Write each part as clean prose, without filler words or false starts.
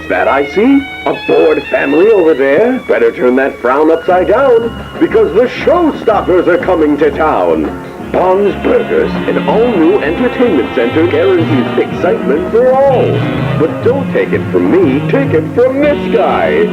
What's that I see? A bored family over there? Better turn that frown upside down, because the showstoppers are coming to town. Bond's Burgers, an all-new entertainment center, guarantees excitement for all. But don't take it from me, take it from this guy.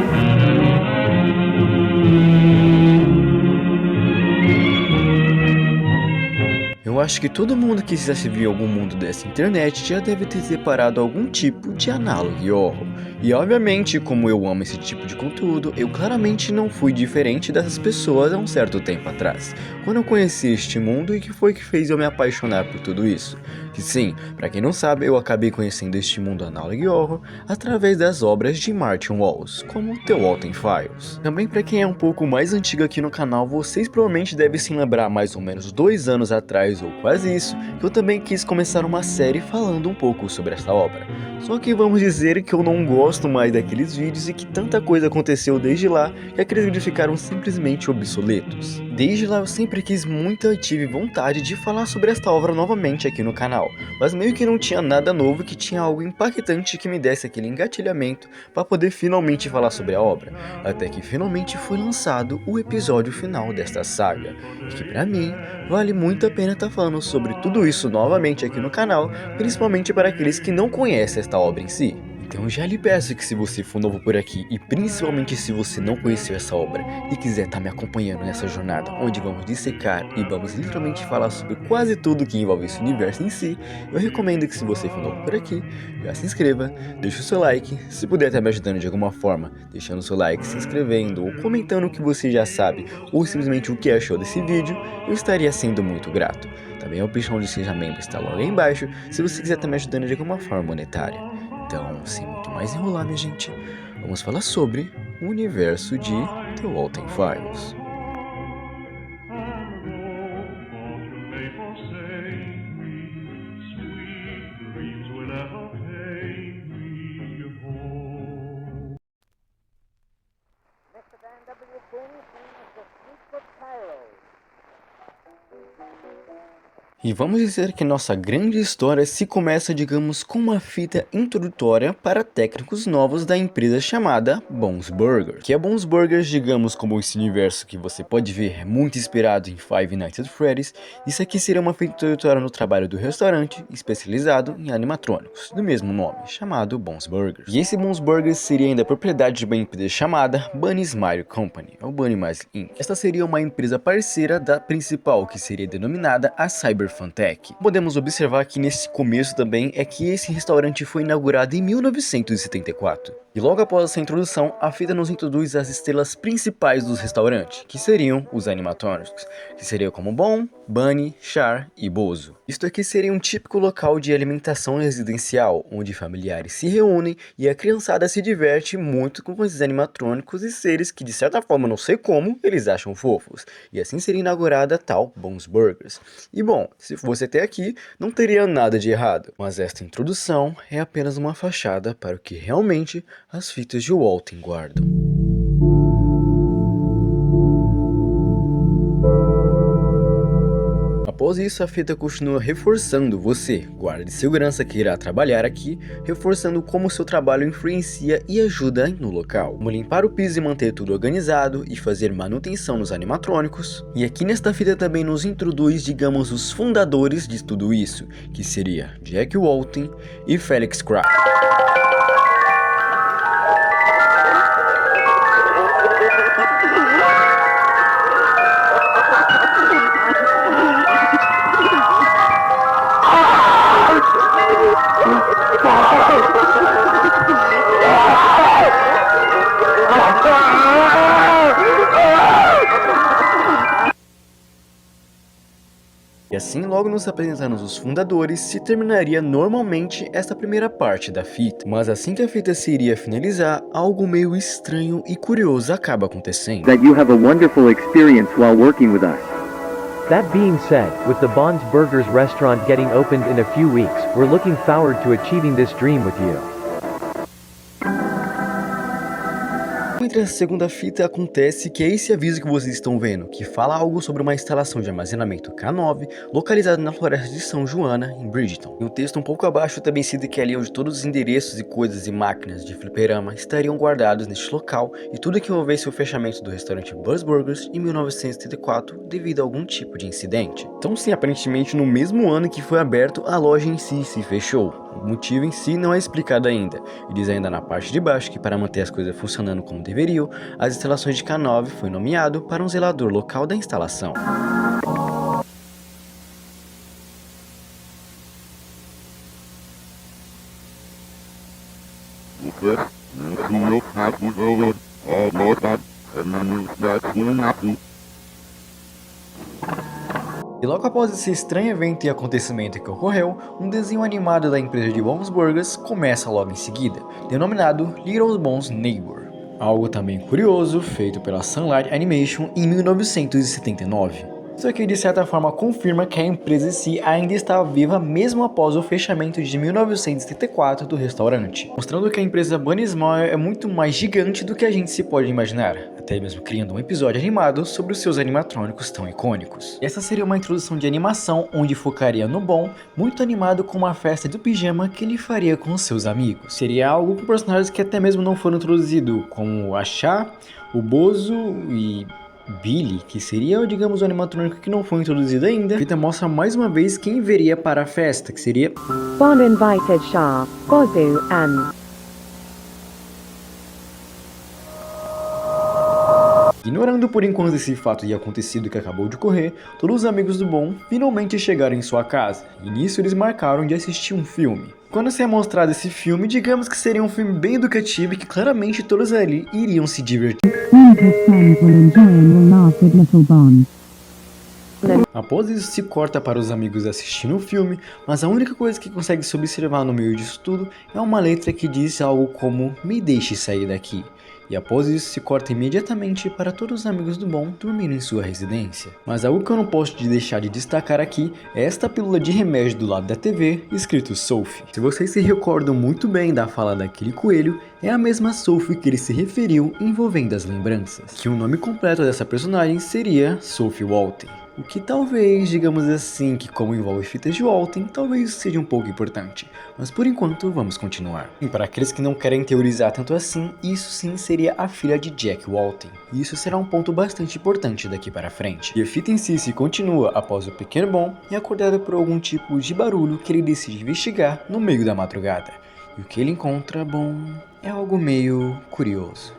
Eu acho que todo mundo que já se viu em algum mundo dessa internet já deve ter separado algum tipo de análogo horror. E obviamente, como eu amo esse tipo de conteúdo, eu claramente não fui diferente dessas pessoas há um certo tempo atrás, quando eu conheci este mundo e que foi que fez eu me apaixonar por tudo isso. Que sim, pra quem não sabe, eu acabei conhecendo este mundo análogo horror através das obras de Martin Wallace, como The Walton Files. Também pra quem é um pouco mais antigo aqui no canal, vocês provavelmente devem se lembrar mais ou menos 2 anos atrás ou quase isso, que eu também quis começar uma série falando um pouco sobre esta obra. Só que vamos dizer que eu não gosto mais daqueles vídeos e que tanta coisa aconteceu desde lá que aqueles vídeos ficaram simplesmente obsoletos. Desde lá eu sempre quis muito e tive vontade de falar sobre esta obra novamente aqui no canal, mas meio que não tinha nada novo, que tinha algo impactante que me desse aquele engatilhamento para poder finalmente falar sobre a obra, até que finalmente foi lançado o episódio final desta saga, e que pra mim vale muito a pena estar falando sobre tudo isso novamente aqui no canal, principalmente para aqueles que não conhecem esta obra em si. Então já lhe peço que, se você for novo por aqui e principalmente se você não conheceu essa obra e quiser estar me acompanhando nessa jornada onde vamos dissecar e vamos literalmente falar sobre quase tudo que envolve esse universo em si, eu recomendo que, se você for novo por aqui, já se inscreva, deixe o seu like, se puder estar me ajudando de alguma forma, deixando o seu like, se inscrevendo ou comentando o que você já sabe ou simplesmente o que achou desse vídeo, eu estaria sendo muito grato. Também a opção de seja membro está logo aí embaixo, se você quiser estar me ajudando de alguma forma monetária. Então, sem muito mais enrolar, minha gente, vamos falar sobre o universo de The Walton Files. E vamos dizer que nossa grande história se começa, digamos, com uma fita introdutória para técnicos novos da empresa chamada Bob's Burgers. Que a Bob's Burgers, digamos, como esse universo que você pode ver é muito inspirado em Five Nights at Freddy's, isso aqui seria uma fita introdutória no trabalho do restaurante especializado em animatrônicos, do mesmo nome, chamado Bob's Burgers. E esse Bob's Burgers seria ainda propriedade de uma empresa chamada Bunny Smile Company, ou Bunny Miles Inc. Esta seria uma empresa parceira da principal, que seria denominada a Cyberfantech. Podemos observar que nesse começo também é que esse restaurante foi inaugurado em 1974. E logo após essa introdução, a fita nos introduz as estrelas principais dos restaurantes, que seriam os animatrônicos, que seriam como Bon, Bunny, Char e Bozo. Isto aqui seria um típico local de alimentação residencial, onde familiares se reúnem e a criançada se diverte muito com esses animatrônicos e seres que, de certa forma, não sei como, eles acham fofos. E assim seria inaugurada tal Bob's Burgers. E bom, se fosse até aqui, não teria nada de errado, mas esta introdução é apenas uma fachada para o que realmente as fitas de Walton guardam. Após isso, a fita continua reforçando você, guarda de segurança que irá trabalhar aqui, reforçando como seu trabalho influencia e ajuda no local, como limpar o piso e manter tudo organizado e fazer manutenção nos animatrônicos. E aqui nesta fita também nos introduz, digamos, os fundadores de tudo isso, que seria Jack Walton e Felix Kraft. E assim, logo nos apresentando os fundadores, se terminaria normalmente esta primeira parte da fita. Mas assim que a fita se iria finalizar, algo meio estranho e curioso acaba acontecendo. That you have a wonderful experience while working with us. That being said, with the Bob's Burgers restaurant getting opened in a few weeks, we're looking forward to achieving this dream with you. Entre a segunda fita acontece que é esse aviso que vocês estão vendo, que fala algo sobre uma instalação de armazenamento K9 localizada na floresta de São Joana, em Bridgeton. E o texto um pouco abaixo também cita que ali onde todos os endereços e coisas e máquinas de fliperama estariam guardados neste local e tudo que envolvesse o fechamento do restaurante Buzz Burgers em 1974 devido a algum tipo de incidente. Então sim, aparentemente no mesmo ano que foi aberto, a loja em si se fechou. O motivo em si não é explicado ainda, e diz ainda na parte de baixo que para manter as coisas funcionando como deveriam, as instalações de K9 foi nomeado para um zelador local da instalação. E logo após esse estranho evento e acontecimento que ocorreu, um desenho animado da empresa de Bob's Burgers começa logo em seguida, denominado Little Bob's Neighbor. Algo também curioso, feito pela Sunlight Animation em 1979. Só que de certa forma confirma que a empresa em si ainda está viva mesmo após o fechamento de 1974 do restaurante, mostrando que a empresa Bunny Smile é muito mais gigante do que a gente se pode imaginar, até mesmo criando um episódio animado sobre os seus animatrônicos tão icônicos. E essa seria uma introdução de animação onde focaria no Bon, muito animado com uma festa do pijama que ele faria com seus amigos. Seria algo com personagens que até mesmo não foram introduzidos, como a Chá, o Bozo e Billy, que seria, digamos, o animatrônico que não foi introduzido ainda. A fita mostra mais uma vez quem viria para a festa, que seria Bon invited Shah, Bozu, and ignorando por enquanto esse fato de acontecido que acabou de ocorrer, todos os amigos do Bon finalmente chegaram em sua casa, e nisso eles marcaram de assistir um filme. Quando se é mostrado esse filme, digamos que seria um filme bem educativo e que claramente todos ali iriam se divertir. Após isso se corta para os amigos assistindo o filme, mas a única coisa que consegue se observar no meio disso tudo é uma letra que diz algo como "Me deixe sair daqui". E após isso se corta imediatamente para todos os amigos do Bon dormindo em sua residência. Mas algo que eu não posso deixar de destacar aqui é esta pílula de remédio do lado da TV, escrito Sophie. Se vocês se recordam muito bem da fala daquele coelho, é a mesma Sophie que ele se referiu envolvendo as lembranças. Que o nome completo dessa personagem seria Sophie Walton. O que talvez, digamos assim, que como envolve fitas de Walton, talvez seja um pouco importante. Mas por enquanto, vamos continuar. E para aqueles que não querem teorizar tanto assim, isso sim seria a filha de Jack Walton. E isso será um ponto bastante importante daqui para frente. E a fita em si se continua após o pequeno Bon e acordado por algum tipo de barulho que ele decide investigar no meio da madrugada. E o que ele encontra, bom, é algo meio curioso.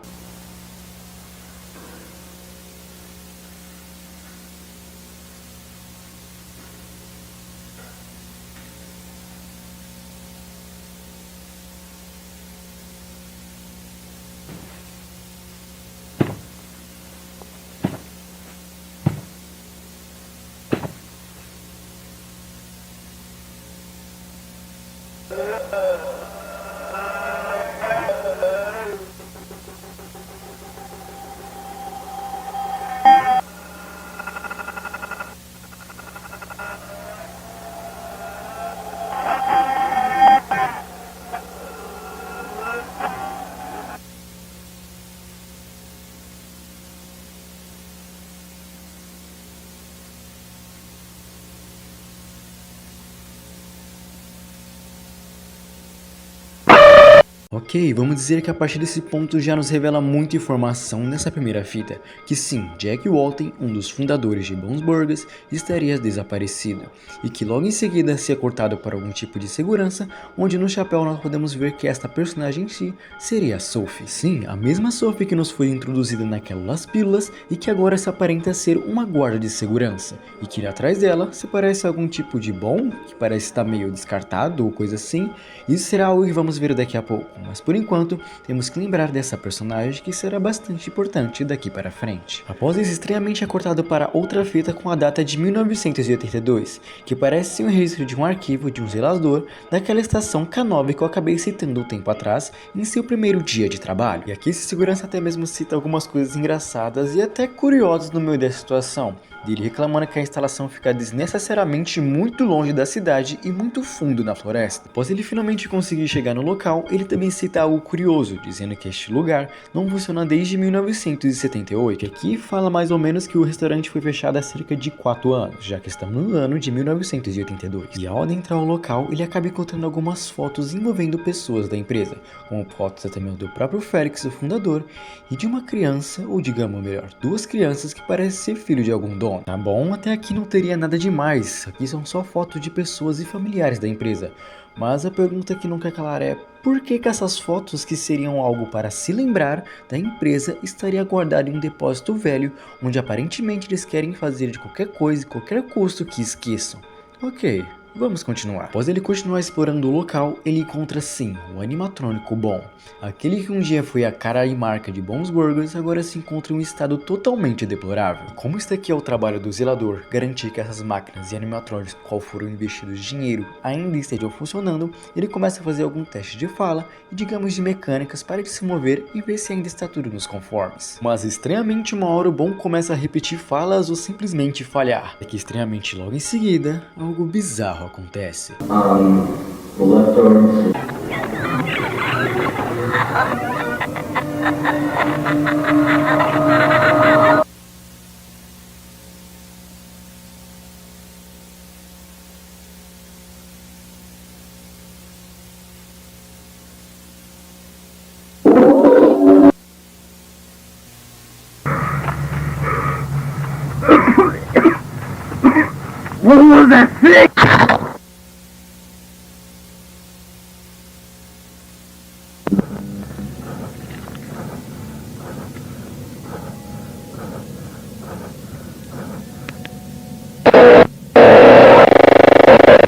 Ok, vamos dizer que a partir desse ponto já nos revela muita informação nessa primeira fita, que sim, Jack Walton, um dos fundadores de Bob's Burgers, estaria desaparecido, e que logo em seguida seria cortado para algum tipo de segurança, onde no chapéu nós podemos ver que esta personagem em si seria a Sophie. Sim, a mesma Sophie que nos foi introduzida naquelas pílulas e que agora se aparenta ser uma guarda de segurança, e que atrás dela se parece algum tipo de Bon, que parece estar meio descartado ou coisa assim. Isso será algo que vamos ver daqui a pouco. Mas por enquanto, temos que lembrar dessa personagem que será bastante importante daqui para frente. Após isso, estranhamente é cortado para outra fita com a data de 1982, que parece ser um registro de um arquivo de um zelador daquela estação K9 que eu acabei citando um tempo atrás em seu primeiro dia de trabalho. E aqui esse segurança até mesmo cita algumas coisas engraçadas e até curiosas no meio dessa situação. dele reclamando que a instalação fica desnecessariamente muito longe da cidade e muito fundo na floresta. Após ele finalmente conseguir chegar no local, ele também cita algo curioso, dizendo que este lugar não funciona desde 1978, que aqui fala mais ou menos que o restaurante foi fechado há cerca de 4 anos, já que estamos no ano de 1982. E ao adentrar o local, ele acaba encontrando algumas fotos envolvendo pessoas da empresa, como fotos até mesmo do próprio Felix, o fundador, e de uma criança, ou digamos melhor, 2 crianças que parecem ser filho de algum dono. Tá bom, até aqui não teria nada demais, aqui são só fotos de pessoas e familiares da empresa. Mas a pergunta que não quer calar é: por que essas fotos, que seriam algo para se lembrar da empresa, estaria guardada em um depósito velho, onde aparentemente eles querem fazer de qualquer coisa e qualquer custo que esqueçam? Ok, vamos continuar. Após ele continuar explorando o local, ele encontra sim o animatrônico Bon. Aquele que um dia foi a cara e marca de Bons Burgers, agora se encontra em um estado totalmente deplorável. Como este aqui é o trabalho do zelador, garantir que essas máquinas e animatrônicos qual foram investidos dinheiro ainda estejam funcionando, ele começa a fazer algum teste de fala e digamos de mecânicas para ele se mover e ver se ainda está tudo nos conformes. Mas estranhamente uma hora o Bon começa a repetir falas ou simplesmente falhar. É que estranhamente logo em seguida, algo bizarro acontece.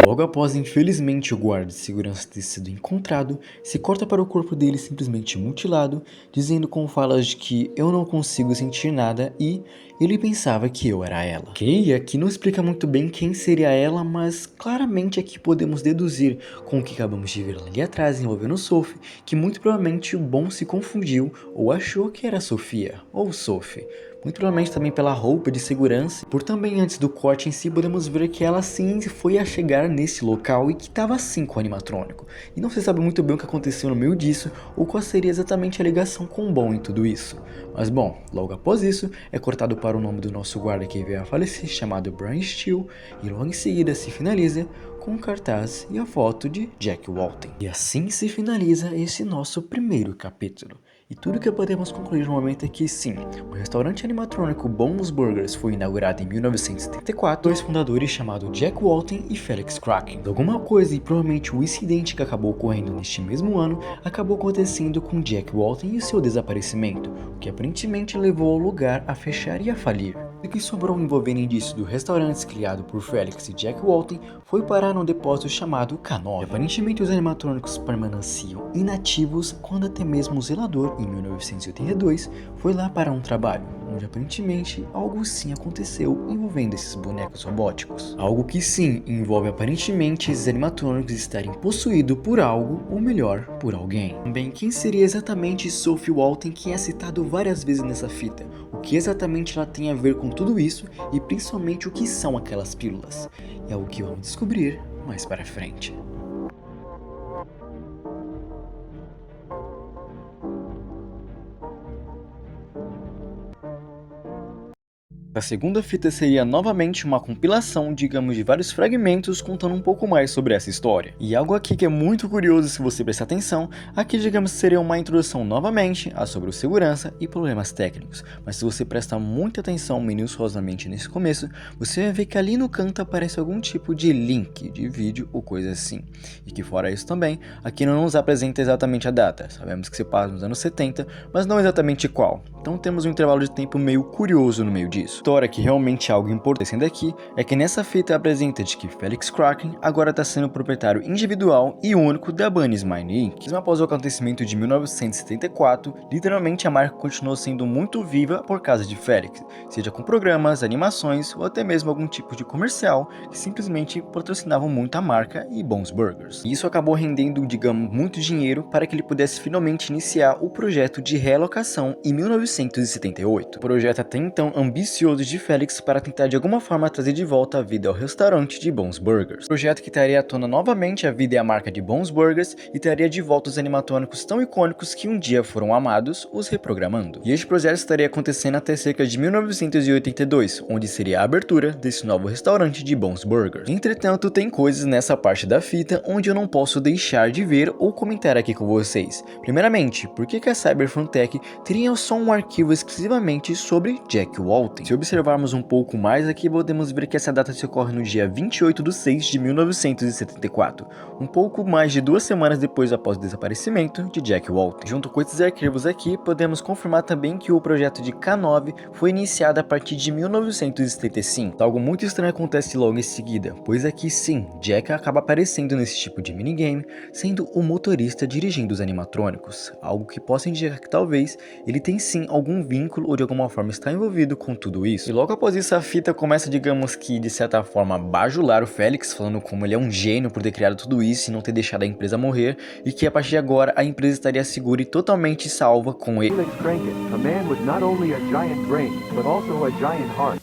Logo após, infelizmente, o guarda de segurança ter sido encontrado, se corta para o corpo dele simplesmente mutilado, dizendo com falas de que eu não consigo sentir nada e ele pensava que eu era ela. Ok, aqui não explica muito bem quem seria ela, mas claramente aqui podemos deduzir com o que acabamos de ver ali atrás envolvendo Sophie, que muito provavelmente o Bon se confundiu ou achou que era Sofia ou Sophie. Muito provavelmente também pela roupa de segurança, por também antes do corte em si podemos ver que ela sim foi a chegar nesse local e que estava assim com o animatrônico. E não se sabe muito bem o que aconteceu no meio disso ou qual seria exatamente a ligação com o Bon em tudo isso. Mas bom, logo após isso é cortado para o nome do nosso guarda que veio a falecer, chamado Brian Steele, e logo em seguida se finaliza com um cartaz e a foto de Jack Walton. E assim se finaliza esse nosso primeiro capítulo. E tudo que podemos concluir no momento é que sim, o restaurante animatrônico Bons Burgers foi inaugurado em 1974, dois fundadores chamados Jack Walton e Felix Kraken. Alguma coisa e provavelmente o incidente que acabou ocorrendo neste mesmo ano acabou acontecendo com Jack Walton e o seu desaparecimento, o que aparentemente levou o lugar a fechar e a falir. O que sobrou envolvendo indícios do restaurante criado por Felix e Jack Walton foi parar num depósito chamado K9. Aparentemente os animatrônicos permaneciam inativos quando até mesmo o zelador, em 1982, foi lá para um trabalho, onde aparentemente algo sim aconteceu envolvendo esses bonecos robóticos. Algo que sim envolve aparentemente esses animatrônicos estarem possuídos por algo, ou melhor, por alguém. Bem, quem seria exatamente Sophie Walton, que é citado várias vezes nessa fita? O que exatamente ela tem a ver com tudo isso e principalmente o que são aquelas pílulas? É o que vamos descobrir mais para frente. A segunda fita seria novamente uma compilação, digamos, de vários fragmentos contando um pouco mais sobre essa história. E algo aqui que é muito curioso se você prestar atenção, aqui digamos seria uma introdução novamente a sobre o segurança e problemas técnicos. Mas se você prestar muita atenção minuciosamente nesse começo, você vai ver que ali no canto aparece algum tipo de link de vídeo ou coisa assim. E que fora isso também, aqui não nos apresenta exatamente a data, sabemos que se passa nos anos 70, mas não exatamente qual. Então temos um intervalo de tempo meio curioso no meio disso. História que realmente é algo importante aqui é que nessa fita apresenta de que Felix Kraken agora está sendo proprietário individual e único da Bunny's Mind Inc. Mesmo após o acontecimento de 1974, literalmente a marca continuou sendo muito viva por causa de Felix, seja com programas, animações ou até mesmo algum tipo de comercial que simplesmente patrocinavam muito a marca e Bons Burgers. E isso acabou rendendo, digamos, muito dinheiro para que ele pudesse finalmente iniciar o projeto de realocação em 1975 1978. O projeto até então ambicioso de Felix para tentar de alguma forma trazer de volta a vida ao restaurante de Bons Burgers. O projeto que traria à tona novamente a vida e a marca de Bons Burgers e traria de volta os animatrônicos tão icônicos que um dia foram amados, os reprogramando. E este projeto estaria acontecendo até cerca de 1982, onde seria a abertura desse novo restaurante de Bons Burgers. Entretanto, tem coisas nessa parte da fita onde eu não posso deixar de ver ou comentar aqui com vocês. Primeiramente, por que a Cyberfrontech teria só um arquivo exclusivamente sobre Jack Walton? Se observarmos um pouco mais aqui, podemos ver que essa data se ocorre no dia 28/6/1974, um pouco mais de 2 semanas depois após o desaparecimento de Jack Walton. Junto com esses arquivos aqui, podemos confirmar também que o projeto de K9 foi iniciado a partir de 1975. Algo muito estranho acontece logo em seguida, pois aqui sim, Jack acaba aparecendo nesse tipo de minigame, sendo o motorista dirigindo os animatrônicos, algo que possa indicar que talvez ele tem sim algum vínculo ou de alguma forma está envolvido com tudo isso. E logo após isso a fita começa, digamos que de certa forma, a bajular o Felix, falando como ele é um gênio por ter criado tudo isso e não ter deixado a empresa morrer, e que a partir de agora a empresa estaria segura e totalmente salva com ele. Felix Drankett, a man with not only a giant brain, but also a giant heart.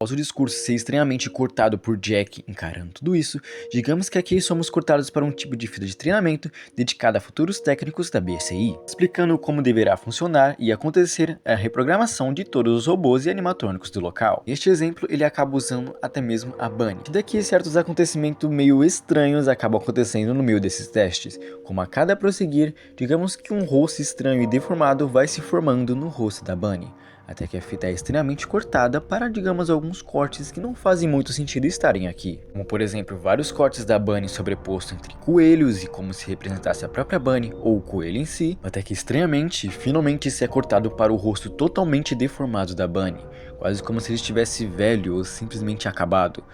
Após o discurso ser extremamente cortado por Jack encarando tudo isso, digamos que aqui somos cortados para um tipo de fita de treinamento dedicada a futuros técnicos da BSI, explicando como deverá funcionar e acontecer a reprogramação de todos os robôs e animatrônicos do local. Este exemplo ele acaba usando até mesmo a Bunny. E daqui certos acontecimentos meio estranhos acabam acontecendo no meio desses testes, como a cada prosseguir, digamos que um rosto estranho e deformado vai se formando no rosto da Bunny, até que a fita é extremamente cortada para, digamos, alguns cortes que não fazem muito sentido estarem aqui. Como por exemplo, vários cortes da Bunny sobreposto entre coelhos e como se representasse a própria Bunny ou o coelho em si, até que estranhamente, finalmente isso é cortado para o rosto totalmente deformado da Bunny, quase como se ele estivesse velho ou simplesmente acabado.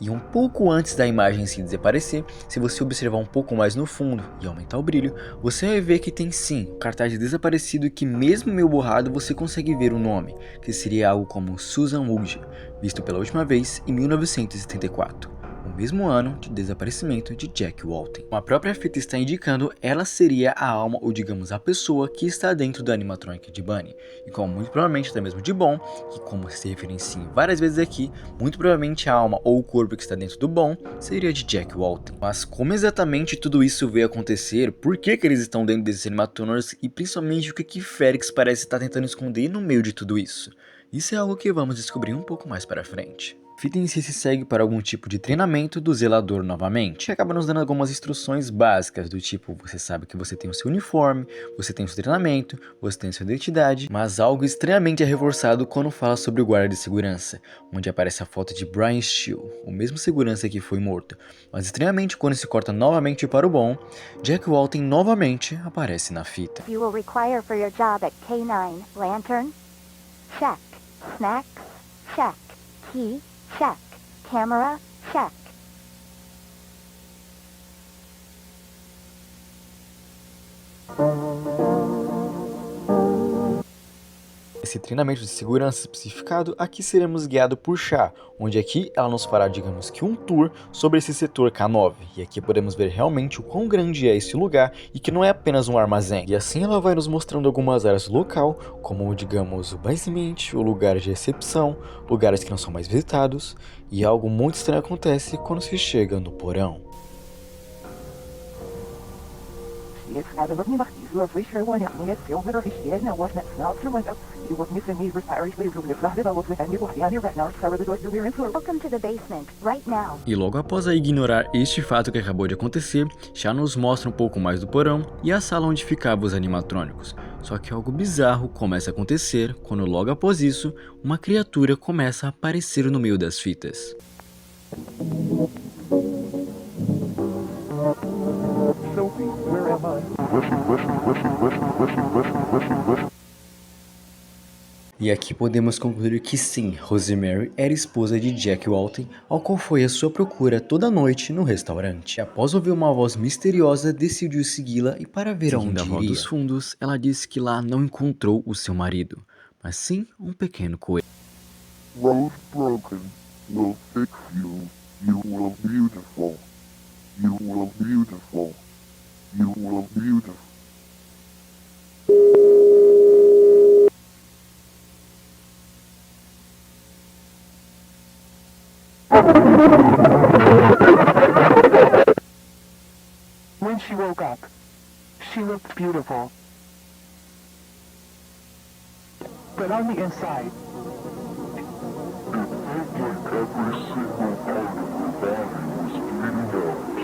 E um pouco antes da imagem se desaparecer, se você observar um pouco mais no fundo e aumentar o brilho, você vai ver que tem sim um cartaz de desaparecido e que mesmo meio borrado você consegue ver o nome, que seria algo como Susan Wood, visto pela última vez em 1974. O mesmo ano de desaparecimento de Jack Walton. Como a própria fita está indicando, ela seria a alma ou digamos a pessoa que está dentro do animatronic de Bunny, e como muito provavelmente até mesmo de Bon, que como se referencia várias vezes aqui, muito provavelmente a alma ou o corpo que está dentro do Bon seria de Jack Walton. Mas como exatamente tudo isso veio acontecer, por que eles estão dentro desses animatronics e principalmente o que Felix parece estar tentando esconder no meio de tudo isso? Isso é algo que vamos descobrir um pouco mais para frente. A fita em si se segue para algum tipo de treinamento do zelador novamente, que acaba nos dando algumas instruções básicas do tipo, você sabe que você tem o seu uniforme, você tem o seu treinamento, você tem a sua identidade, mas algo extremamente é reforçado quando fala sobre o guarda de segurança, onde aparece a foto de Brian Steele, o mesmo segurança que foi morto, mas extremamente quando se corta novamente para o Bon, Jack Walton novamente aparece na fita. You will require for your job at K9, lantern? Check. Snacks? Check. Key? Check. Camera? Check. Esse treinamento de segurança especificado, aqui seremos guiados por Chá, onde aqui ela nos fará, digamos que um tour sobre esse setor K9, e aqui podemos ver realmente o quão grande é esse lugar e que não é apenas um armazém. E assim ela vai nos mostrando algumas áreas do local, como digamos o basement, o lugar de recepção, lugares que não são mais visitados, e algo muito estranho acontece quando se chega no porão. Welcome to the basement, right now. E logo após a ignorar este fato que acabou de acontecer, Chá nos mostra um pouco mais do porão e a sala onde ficavam os animatrônicos. Só que algo bizarro começa a acontecer quando logo após isso, uma criatura começa a aparecer no meio das fitas. Sophie, where am I? E aqui podemos concluir que sim, Rosemary era esposa de Jack Walton, ao qual foi à sua procura toda noite no restaurante. E após ouvir uma voz misteriosa, decidiu segui-la e para ver aonde iria. Dos fundos, ela disse que lá não encontrou o seu marido, mas sim um pequeno coelho. Rose broken will fix you. You will beautiful. You will beautiful. You will beautiful. When she woke up, she looked beautiful. But on the inside, Every single part of her body was bleeding out.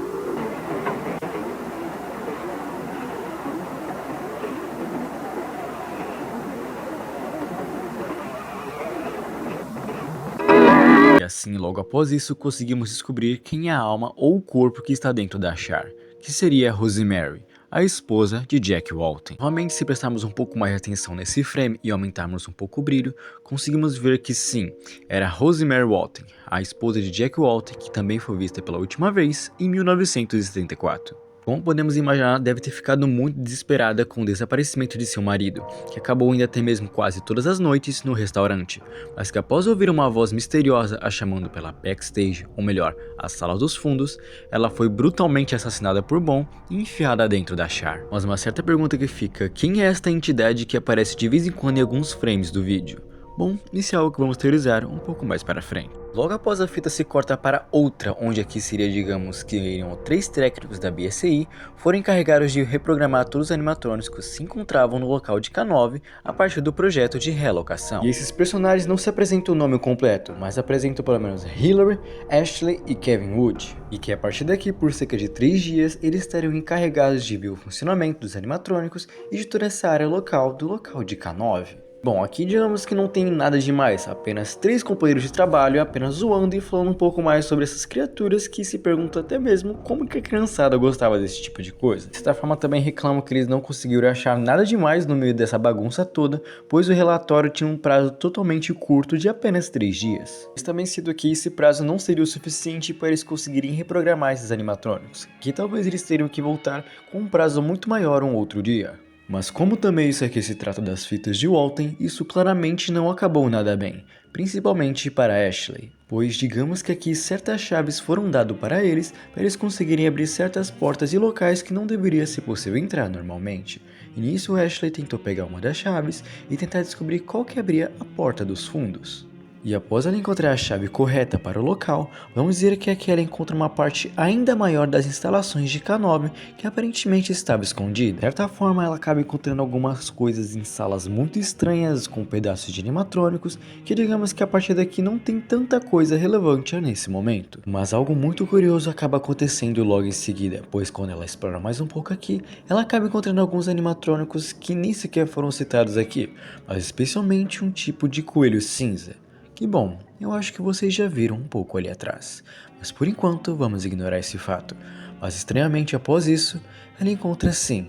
E assim, logo após isso, conseguimos descobrir quem é a alma ou o corpo que está dentro da Char, que seria Rosemary, a esposa de Jack Walton. Novamente, se prestarmos um pouco mais de atenção nesse frame e aumentarmos um pouco o brilho, conseguimos ver que sim, era Rosemary Walton, a esposa de Jack Walton, que também foi vista pela última vez em 1974. Como podemos imaginar, deve ter ficado muito desesperada com o desaparecimento de seu marido, que acabou indo até mesmo quase todas as noites no restaurante, mas que após ouvir uma voz misteriosa a chamando pela backstage, ou melhor, a sala dos fundos, ela foi brutalmente assassinada por Bon e enfiada dentro da Char. Mas uma certa pergunta que fica, quem é esta entidade que aparece de vez em quando em alguns frames do vídeo? Bom, isso é algo que vamos teorizar um pouco mais para frente. Logo após a fita se corta para outra, onde aqui seria, digamos que iriam 3 técnicos da BSI, foram encarregados de reprogramar todos os animatrônicos que se encontravam no local de K9 a partir do projeto de realocação. E esses personagens não se apresentam o nome completo, mas apresentam pelo menos Hillary, Ashley e Kevin Wood. E que a partir daqui, por cerca de 3 dias, eles estariam encarregados de ver o funcionamento dos animatrônicos e de toda essa área local do local de K9. Bom, aqui digamos que não tem nada demais, apenas 3 companheiros de trabalho apenas zoando e falando um pouco mais sobre essas criaturas que se perguntam até mesmo como que a criançada gostava desse tipo de coisa. De certa forma também reclamam que eles não conseguiram achar nada demais no meio dessa bagunça toda, pois o relatório tinha um prazo totalmente curto de apenas 3 dias. Mas também cito que esse prazo não seria o suficiente para eles conseguirem reprogramar esses animatrônicos, que talvez eles teriam que voltar com um prazo muito maior um outro dia. Mas como também isso aqui se trata das fitas de Walton, isso claramente não acabou nada bem, principalmente para Ashley, pois digamos que aqui certas chaves foram dadas para eles conseguirem abrir certas portas e locais que não deveria ser possível entrar normalmente. E nisso Ashley tentou pegar uma das chaves e tentar descobrir qual que abria a porta dos fundos. E após ela encontrar a chave correta para o local, vamos dizer que aqui ela encontra uma parte ainda maior das instalações de K9 que aparentemente estava escondida. De certa forma, ela acaba encontrando algumas coisas em salas muito estranhas com pedaços de animatrônicos que digamos que a partir daqui não tem tanta coisa relevante nesse momento. Mas algo muito curioso acaba acontecendo logo em seguida, pois quando ela explora mais um pouco aqui, ela acaba encontrando alguns animatrônicos que nem sequer foram citados aqui, mas especialmente um tipo de coelho cinza. Que bom, eu acho que vocês já viram um pouco ali atrás, mas por enquanto vamos ignorar esse fato. Mas estranhamente após isso, ela encontra sim,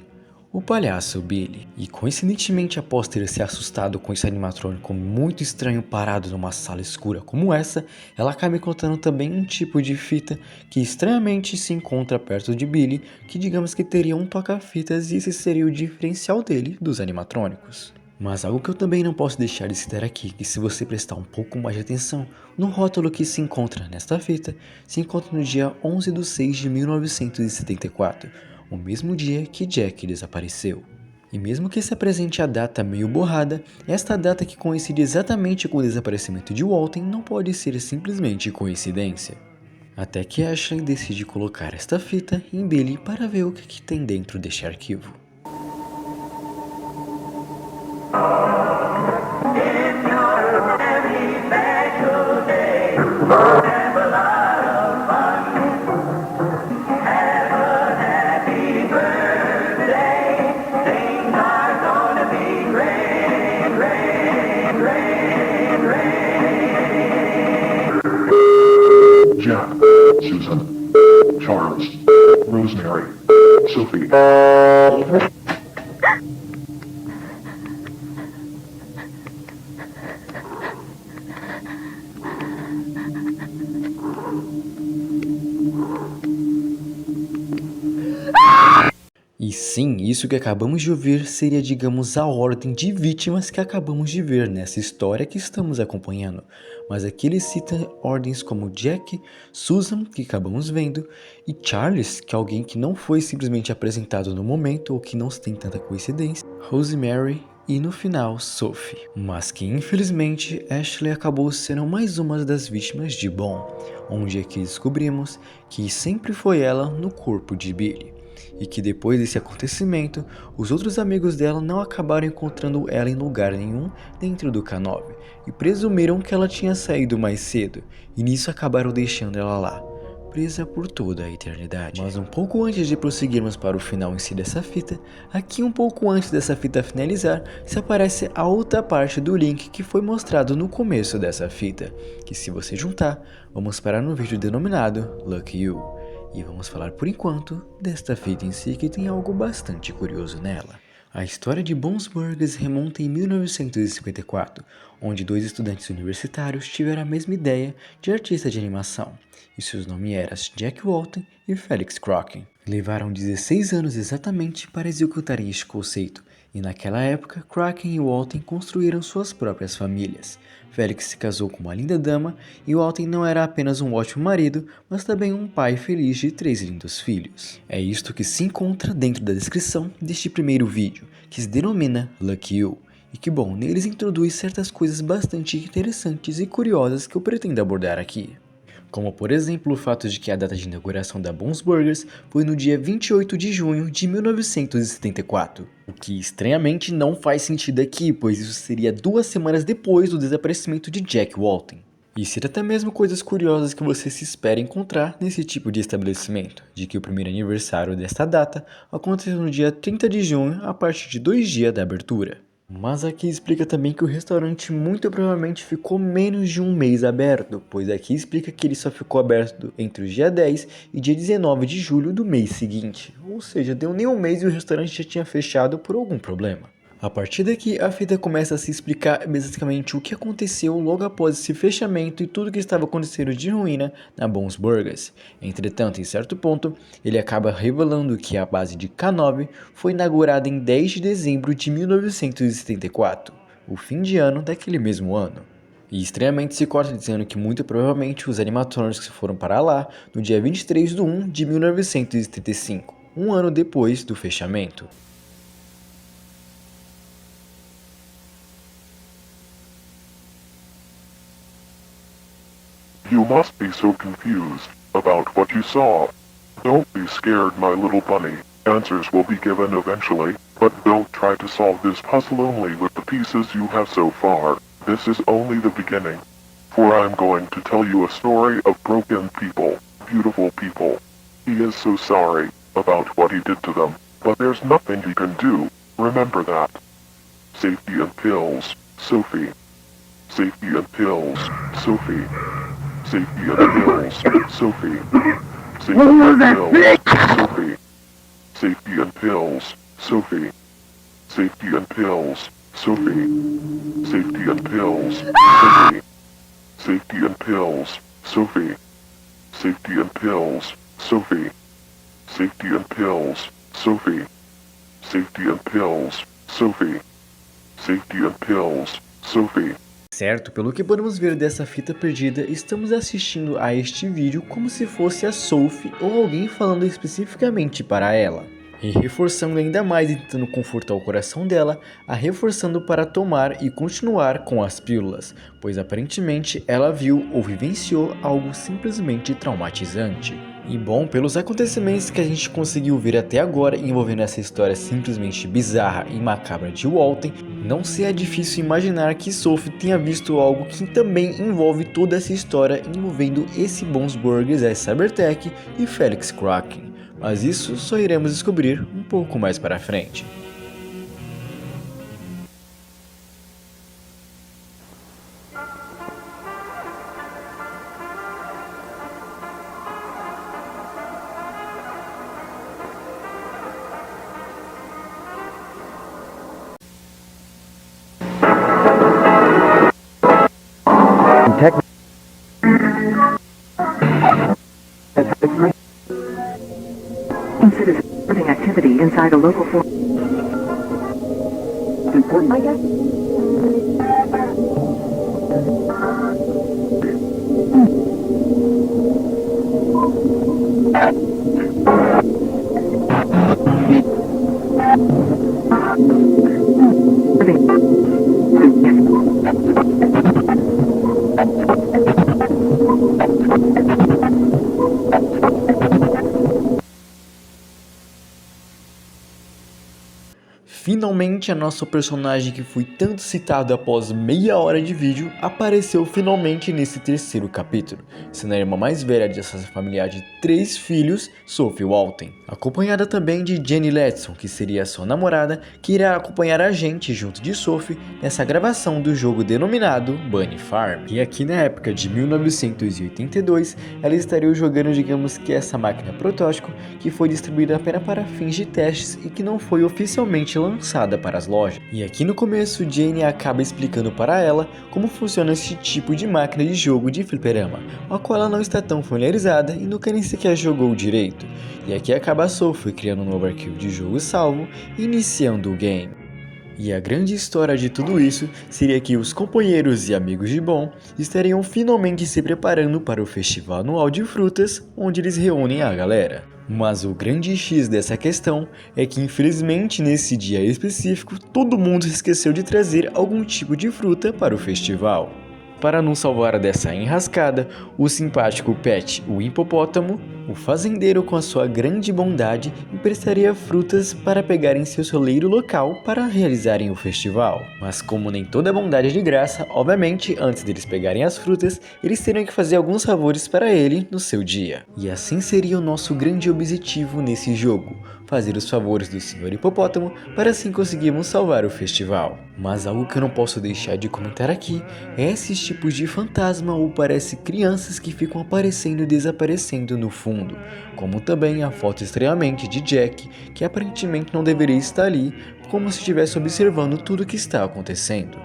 o palhaço Billy. E coincidentemente após ter se assustado com esse animatrônico muito estranho parado numa sala escura como essa, ela acaba encontrando também um tipo de fita que estranhamente se encontra perto de Billy, que digamos que teria um toca-fitas e esse seria o diferencial dele dos animatrônicos. Mas algo que eu também não posso deixar de citar aqui, que se você prestar um pouco mais de atenção, no rótulo que se encontra nesta fita, se encontra no dia 11/6 de 1974, o mesmo dia que Jack desapareceu. E mesmo que se apresente a data meio borrada, esta data que coincide exatamente com o desaparecimento de Walton não pode ser simplesmente coincidência. Até que Ashley decide colocar esta fita em Billy para ver o que tem dentro deste arquivo. Jack, Susan, Charles, Rosemary, Sophie. E sim, isso que acabamos de ouvir seria, digamos, a ordem de vítimas que acabamos de ver nessa história que estamos acompanhando. Mas aqui ele cita ordens como Jack, Susan, que acabamos vendo, e Charles, que é alguém que não foi simplesmente apresentado no momento ou que não se tem tanta coincidência, Rosemary e no final Sophie. Mas que infelizmente Ashley acabou sendo mais uma das vítimas de Bom, onde aqui descobrimos que sempre foi ela no corpo de Billy. E que depois desse acontecimento, os outros amigos dela não acabaram encontrando ela em lugar nenhum dentro do K9 e presumiram que ela tinha saído mais cedo, e nisso acabaram deixando ela lá, presa por toda a eternidade. Mas um pouco antes de prosseguirmos para o final em si dessa fita, aqui um pouco antes dessa fita finalizar, se aparece a outra parte do link que foi mostrado no começo dessa fita, que se você juntar, vamos parar no vídeo denominado Lucky You. E vamos falar por enquanto desta fita em si, que tem algo bastante curioso nela. A história de Bones Burgers remonta em 1954, onde dois estudantes universitários tiveram a mesma ideia de artista de animação, e seus nomes eram Jack Walton e Felix Crocker. Levaram 16 anos exatamente para executarem este conceito, e naquela época, Crocker e Walton construíram suas próprias famílias. Felix se casou com uma linda dama e Walton não era apenas um ótimo marido, mas também um pai feliz de 3 lindos filhos. É isto que se encontra dentro da descrição deste primeiro vídeo, que se denomina Lucky You, e que bom, neles introduz certas coisas bastante interessantes e curiosas que eu pretendo abordar aqui. Como por exemplo o fato de que a data de inauguração da Bones Burgers foi no dia 28 de junho de 1974, o que estranhamente não faz sentido aqui, pois isso seria 2 semanas depois do desaparecimento de Jack Walton. E cita até mesmo coisas curiosas que você se espera encontrar nesse tipo de estabelecimento, de que o primeiro aniversário desta data aconteceu no dia 30 de junho a partir de 2 dias da abertura. Mas aqui explica também que o restaurante muito provavelmente ficou menos de um mês aberto, pois aqui explica que ele só ficou aberto entre o dia 10 e dia 19 de julho do mês seguinte, ou seja, deu nem um mês e o restaurante já tinha fechado por algum problema. A partir daqui, a fita começa a se explicar basicamente o que aconteceu logo após esse fechamento e tudo que estava acontecendo de ruína na Bones Burgers. Entretanto, em certo ponto, ele acaba revelando que a base de K9 foi inaugurada em 10 de dezembro de 1974, o fim de ano daquele mesmo ano. E estranhamente se corta dizendo que muito provavelmente os animatrônicos foram para lá no dia 23 de 1 de 1975, um ano depois do fechamento. You must be so confused about what you saw. Don't be scared, my little bunny. Answers will be given eventually, but don't try to solve this puzzle only with the pieces you have so far. This is only the beginning. For I'm going to tell you a story of broken people, beautiful people. He is so sorry about what he did to them, but there's nothing he can do. Remember that. Safety and pills, Sophie. Safety and pills, Sophie. Safety and pills, Sophie. Safety and pills, Sophie. Safety and pills, Sophie. Safety and pills, Sophie. Safety and pills, Sophie. Safety and pills, Sophie. Safety and pills, Sophie. Safety and pills, Sophie. Safety and pills, Sophie. Safety and pills, Sophie. Certo, pelo que podemos ver dessa fita perdida, estamos assistindo a este vídeo como se fosse a Sophie ou alguém falando especificamente para ela. E reforçando ainda mais e tentando confortar o coração dela, a reforçando para tomar e continuar com as pílulas, pois aparentemente ela viu ou vivenciou algo simplesmente traumatizante. E bom, pelos acontecimentos que a gente conseguiu ver até agora envolvendo essa história simplesmente bizarra e macabra de Walton, não se é difícil imaginar que Sophie tenha visto algo que também envolve toda essa história envolvendo esse Bones Burgers, a Cybertech e Felix Crocker. Mas isso só iremos descobrir um pouco mais para frente. Consider recording activity inside a local form. I guess. Finalmente, a nosso personagem que foi tanto citado após meia hora de vídeo apareceu finalmente nesse terceiro capítulo, sendo a irmã mais velha dessa familiar de 3 filhos, Sophie Walton, acompanhada também de Jenny Letson, que seria sua namorada, que irá acompanhar a gente junto de Sophie nessa gravação do jogo denominado Bunny Farm. E aqui na época de 1982, ela estaria jogando, digamos que essa máquina protótipo que foi distribuída apenas para fins de testes e que não foi oficialmente lançada para as lojas. E aqui no começo, Jane acaba explicando para ela como funciona esse tipo de máquina de jogo de fliperama, a qual ela não está tão familiarizada e nunca nem sequer jogou direito. E aqui acaba a Sophie criando um novo arquivo de jogo salvo e iniciando o game. E a grande história de tudo isso seria que os companheiros e amigos de Bon estariam finalmente se preparando para o festival anual de frutas, onde eles reúnem a galera. Mas o grande X dessa questão é que infelizmente nesse dia específico todo mundo esqueceu de trazer algum tipo de fruta para o festival. Para nos salvar dessa enrascada, o simpático Pet, o hipopótamo, o fazendeiro com a sua grande bondade emprestaria frutas para pegar em seu celeiro local para realizarem o festival. Mas como nem toda bondade é de graça, obviamente antes deles pegarem as frutas, eles teriam que fazer alguns favores para ele no seu dia. E assim seria o nosso grande objetivo nesse jogo, fazer os favores do Sr. Hipopótamo para assim conseguirmos salvar o festival. Mas algo que eu não posso deixar de comentar aqui é esses tipos de fantasma ou parece crianças que ficam aparecendo e desaparecendo no fundo, como também a foto estranhamente de Jack, que aparentemente não deveria estar ali, como se estivesse observando tudo o que está acontecendo.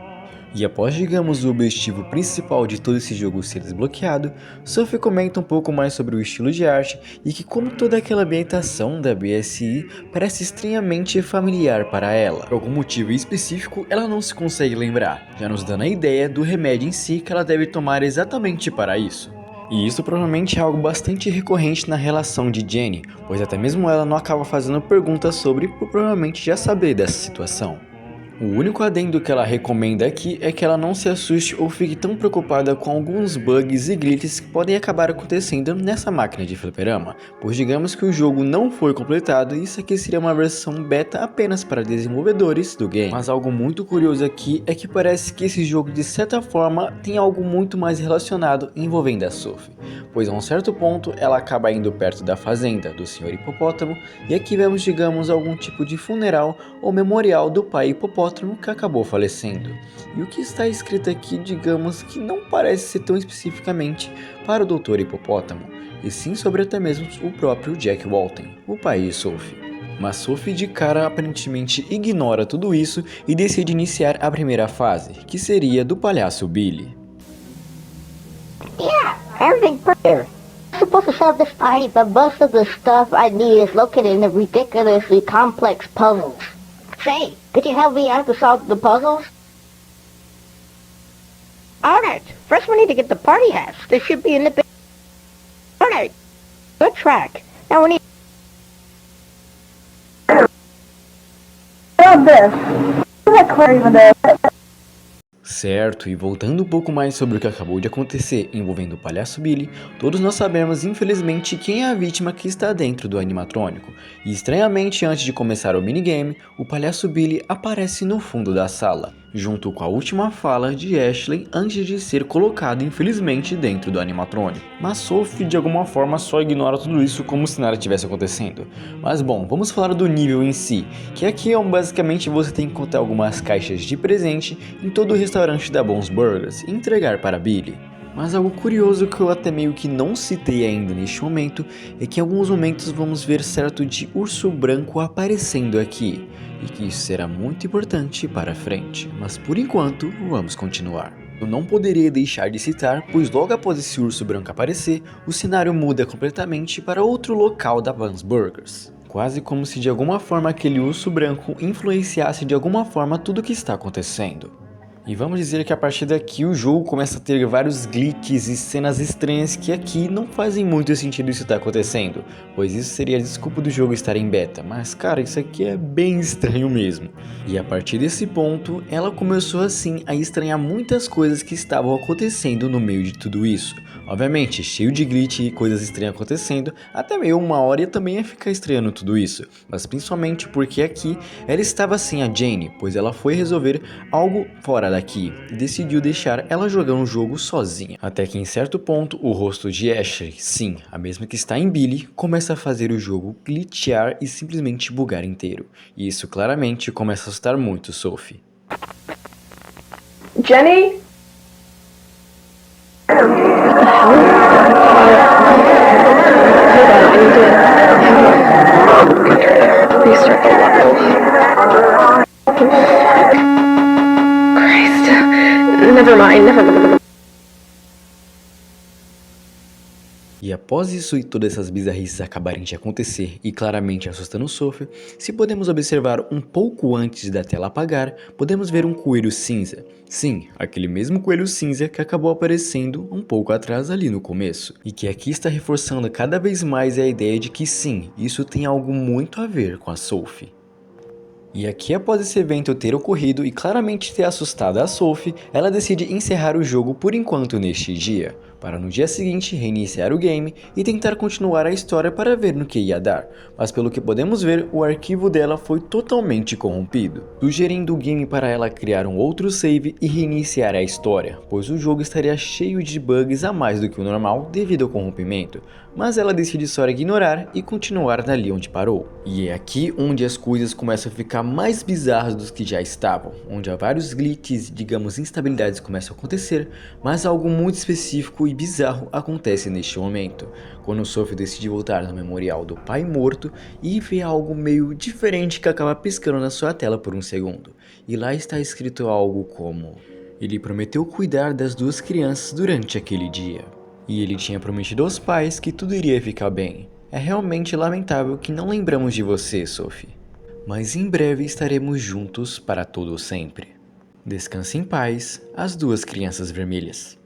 E após, digamos, o objetivo principal de todo esse jogo ser desbloqueado, Sophie comenta um pouco mais sobre o estilo de arte e que como toda aquela ambientação da BSI parece estranhamente familiar para ela. Por algum motivo específico, ela não se consegue lembrar, já nos dando a ideia do remédio em si que ela deve tomar exatamente para isso. E isso provavelmente é algo bastante recorrente na relação de Jenny, pois até mesmo ela não acaba fazendo perguntas sobre por provavelmente já saber dessa situação. O único adendo que ela recomenda aqui é que ela não se assuste ou fique tão preocupada com alguns bugs e glitches que podem acabar acontecendo nessa máquina de fliperama, pois digamos que o jogo não foi completado e isso aqui seria uma versão beta apenas para desenvolvedores do game. Mas algo muito curioso aqui é que parece que esse jogo de certa forma tem algo muito mais relacionado envolvendo a Sophie, pois a um certo ponto ela acaba indo perto da fazenda do Sr. Hipopótamo e aqui vemos, digamos, algum tipo de funeral ou memorial do pai hipopótamo que acabou falecendo. E o que está escrito aqui, digamos que não parece ser tão especificamente para o Dr. Hipopótamo, e sim sobre até mesmo o próprio Jack Walton, o pai de Sophie. Mas Sophie de cara aparentemente ignora tudo isso e decide iniciar a primeira fase, que seria do palhaço Billy. Yeah, everything perfect. I'm supposed to solve this party, but most of the stuff I need is located in the ridiculously complex puzzles. Say, could you help me out to solve the puzzles? Alright, first we need to get the party hats. They should be in the... Alright, good track. Now we need... Certo, e voltando um pouco mais sobre o que acabou de acontecer envolvendo o palhaço Billy, todos nós sabemos infelizmente quem é a vítima que está dentro do animatrônico, e estranhamente antes de começar o minigame, o palhaço Billy aparece no fundo da sala, junto com a última fala de Ashley antes de ser colocado infelizmente dentro do animatrônico. Mas Sophie de alguma forma só ignora tudo isso como se nada tivesse acontecendo. Mas bom, vamos falar do nível em si, que aqui basicamente você tem que encontrar algumas caixas de presente em todo o restaurante da Bons Burgers e entregar para Billy. Mas algo curioso que eu até meio que não citei ainda neste momento é que em alguns momentos vamos ver certo de urso branco aparecendo aqui, e que isso será muito importante para frente, mas por enquanto vamos continuar. Eu não poderia deixar de citar, pois logo após esse urso branco aparecer, o cenário muda completamente para outro local da Bons Burgers, quase como se de alguma forma aquele urso branco influenciasse de alguma forma tudo o que está acontecendo. E vamos dizer que a partir daqui o jogo começa a ter vários glitches e cenas estranhas que aqui não fazem muito sentido isso estar acontecendo, pois isso seria a desculpa do jogo estar em beta, mas cara, isso aqui é bem estranho mesmo. E a partir desse ponto, ela começou assim a estranhar muitas coisas que estavam acontecendo no meio de tudo isso. Obviamente, cheio de glitch e coisas estranhas acontecendo, até meio uma hora ia também ia ficar estranhando tudo isso, mas principalmente porque aqui ela estava sem a Jane, pois ela foi resolver algo fora daqui e decidiu deixar ela jogar um jogo sozinha. Até que em certo ponto o rosto de Ashley, sim, a mesma que está em Billy, começa a fazer o jogo glitchear e simplesmente bugar inteiro. E isso claramente começa a assustar muito Sophie. Jenny? Restart the level. Christ. Never mind. E após isso e todas essas bizarrices acabarem de acontecer e claramente assustando Sophie, se podemos observar um pouco antes da tela apagar, podemos ver um coelho cinza. Sim, aquele mesmo coelho cinza que acabou aparecendo um pouco atrás ali no começo. E que aqui está reforçando cada vez mais a ideia de que sim, isso tem algo muito a ver com a Sophie. E aqui após esse evento ter ocorrido e claramente ter assustado a Sophie, ela decide encerrar o jogo por enquanto neste dia, para no dia seguinte reiniciar o game e tentar continuar a história para ver no que ia dar, mas pelo que podemos ver, o arquivo dela foi totalmente corrompido, sugerindo o game para ela criar um outro save e reiniciar a história, pois o jogo estaria cheio de bugs a mais do que o normal devido ao corrompimento, mas ela decide só ignorar e continuar dali onde parou. E é aqui onde as coisas começam a ficar mais bizarras do que já estavam, onde há vários glitches e digamos instabilidades começam a acontecer, mas algo muito específico e bizarro acontece neste momento, quando Sophie decide voltar no memorial do pai morto e vê algo meio diferente que acaba piscando na sua tela por um segundo, e lá está escrito algo como: ele prometeu cuidar das duas crianças durante aquele dia. E ele tinha prometido aos pais que tudo iria ficar bem. É realmente lamentável que não lembramos de você, Sophie. Mas em breve estaremos juntos para todo sempre. Descanse em paz, as duas crianças vermelhas.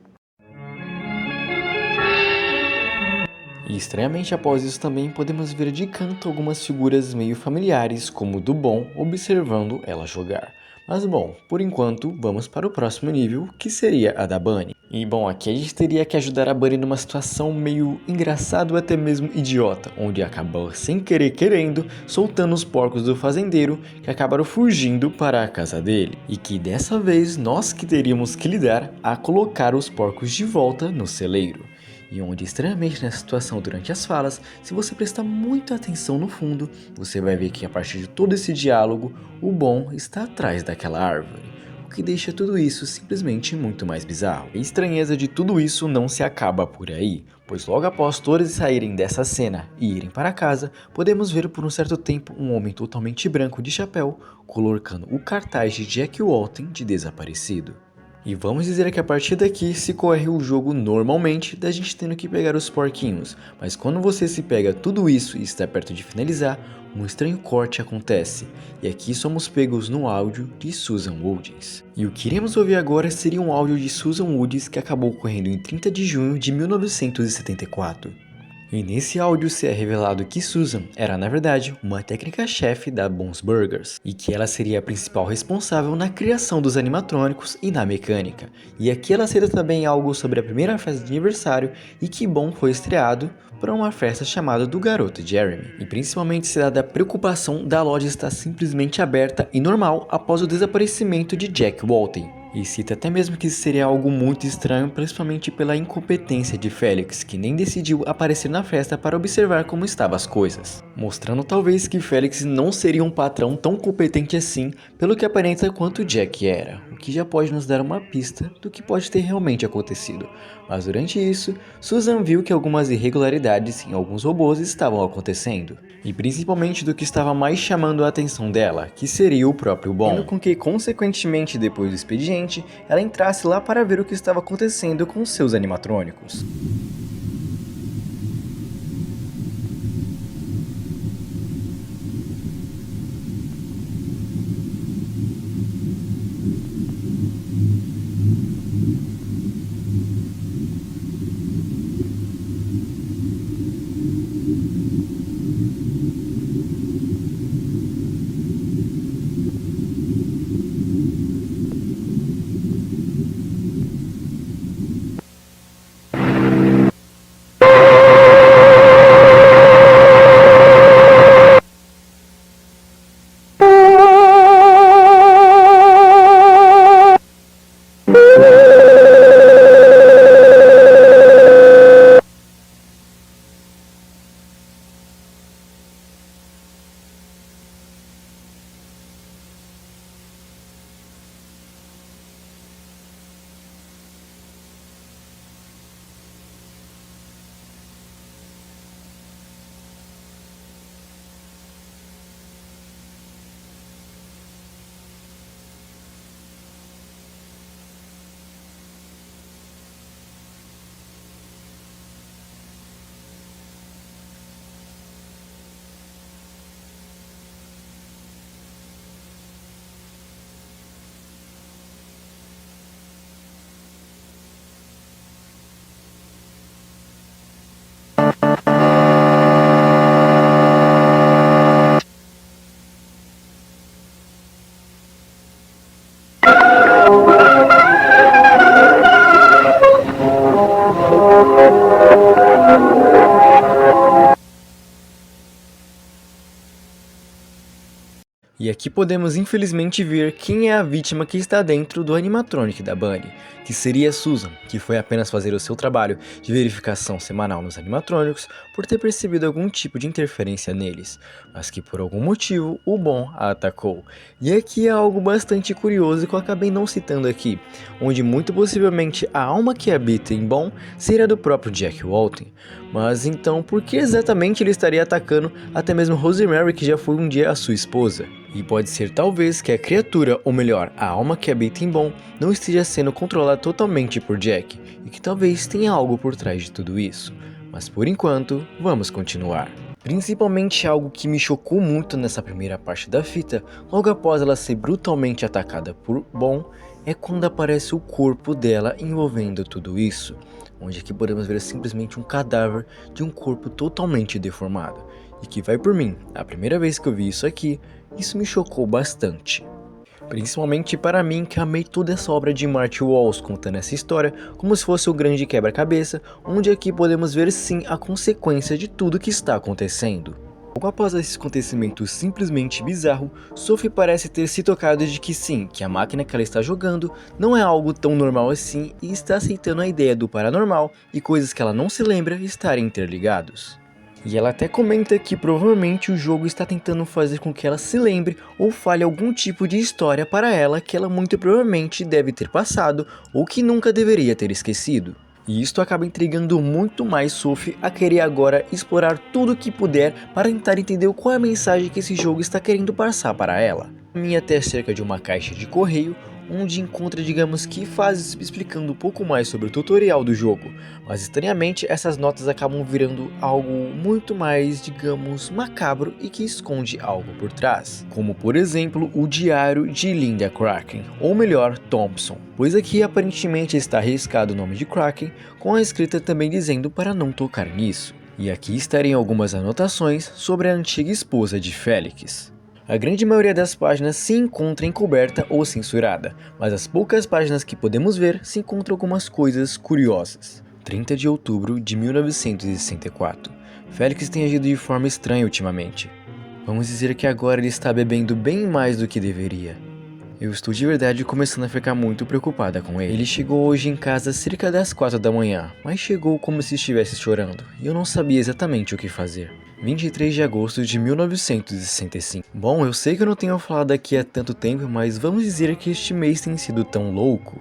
E estranhamente após isso também podemos ver de canto algumas figuras meio familiares, como o do Bon observando ela jogar. Mas bom, por enquanto vamos para o próximo nível, que seria a da Bunny. E bom, aqui a gente teria que ajudar a Bunny numa situação meio engraçada ou até mesmo idiota, onde acabou sem querer querendo soltando os porcos do fazendeiro que acabaram fugindo para a casa dele. E que dessa vez nós que teríamos que lidar a colocar os porcos de volta no celeiro. E onde estranhamente nessa situação durante as falas, se você prestar muita atenção no fundo, você vai ver que a partir de todo esse diálogo, o Bon está atrás daquela árvore, o que deixa tudo isso simplesmente muito mais bizarro. E a estranheza de tudo isso não se acaba por aí, pois logo após todos saírem dessa cena e irem para casa, podemos ver por um certo tempo um homem totalmente branco de chapéu, colocando o cartaz de Jack Walton de desaparecido. E vamos dizer que a partir daqui se corre o jogo normalmente da gente tendo que pegar os porquinhos, mas quando você se pega tudo isso e está perto de finalizar, um estranho corte acontece, e aqui somos pegos no áudio de Susan Woods. E o que iremos ouvir agora seria um áudio de Susan Woods que acabou ocorrendo em 30 de junho de 1974. E nesse áudio se é revelado que Susan era na verdade uma técnica-chefe da Bob's Burgers e que ela seria a principal responsável na criação dos animatrônicos e na mecânica. E aqui ela cita também algo sobre a primeira festa de aniversário e que Bon foi estreado para uma festa chamada do garoto Jeremy. E principalmente se dá da preocupação da loja estar simplesmente aberta e normal após o desaparecimento de Jack Walton. E cita até mesmo que isso seria algo muito estranho, principalmente pela incompetência de Felix, que nem decidiu aparecer na festa para observar como estavam as coisas. Mostrando talvez que Felix não seria um patrão tão competente assim, pelo que aparenta quanto Jack era, o que já pode nos dar uma pista do que pode ter realmente acontecido. Mas durante isso, Susan viu que algumas irregularidades em alguns robôs estavam acontecendo, e principalmente do que estava mais chamando a atenção dela, que seria o próprio Bon, fazendo com que consequentemente depois do expediente, ela entrasse lá para ver o que estava acontecendo com seus animatrônicos. E aqui podemos infelizmente ver quem é a vítima que está dentro do animatronic da Bunny, que seria Susan, que foi apenas fazer o seu trabalho de verificação semanal nos animatrônicos por ter percebido algum tipo de interferência neles, mas que por algum motivo o Bon a atacou. E aqui é algo bastante curioso que eu acabei não citando aqui, onde muito possivelmente a alma que habita em Bon seria do próprio Jack Walton. Mas então por que exatamente ele estaria atacando até mesmo Rosemary, que já foi um dia a sua esposa? E pode ser talvez que a criatura, ou melhor, a alma que habita em Bon, não esteja sendo controlada totalmente por Jack, e que talvez tenha algo por trás de tudo isso. Mas por enquanto, vamos continuar. Principalmente algo que me chocou muito nessa primeira parte da fita, logo após ela ser brutalmente atacada por Bon, é quando aparece o corpo dela envolvendo tudo isso, onde aqui podemos ver simplesmente um cadáver de um corpo totalmente deformado. E que vai por mim, a primeira vez que eu vi isso aqui, isso me chocou bastante. Principalmente para mim, que amei toda essa obra de Marty Walsh contando essa história como se fosse um grande quebra-cabeça, onde aqui podemos ver sim a consequência de tudo que está acontecendo. Logo após esse acontecimento simplesmente bizarro, Sophie parece ter se tocado de que sim, que a máquina que ela está jogando não é algo tão normal assim e está aceitando a ideia do paranormal e coisas que ela não se lembra estarem interligados. E ela até comenta que provavelmente o jogo está tentando fazer com que ela se lembre ou fale algum tipo de história para ela que ela muito provavelmente deve ter passado ou que nunca deveria ter esquecido. E isto acaba intrigando muito mais Sophie a querer agora explorar tudo o que puder para tentar entender qual é a mensagem que esse jogo está querendo passar para ela. Caminha até cerca de uma caixa de correio, onde encontra, digamos que, fases explicando um pouco mais sobre o tutorial do jogo, mas estranhamente essas notas acabam virando algo muito mais, digamos, macabro e que esconde algo por trás, como por exemplo o diário de Linda Kraken, ou melhor, Thompson, pois aqui aparentemente está arriscado o nome de Kraken, com a escrita também dizendo para não tocar nisso. E aqui estariam algumas anotações sobre a antiga esposa de Felix. A grande maioria das páginas se encontra encoberta ou censurada, mas as poucas páginas que podemos ver se encontram algumas coisas curiosas. 30 de outubro de 1964. Felix tem agido de forma estranha ultimamente. Vamos dizer que agora ele está bebendo bem mais do que deveria. Eu estou de verdade começando a ficar muito preocupada com ele. Ele chegou hoje em casa cerca das 4 da manhã, mas chegou como se estivesse chorando, e eu não sabia exatamente o que fazer. 23 de agosto de 1965. Bom, eu sei que eu não tenho falado aqui há tanto tempo, mas vamos dizer que este mês tem sido tão louco.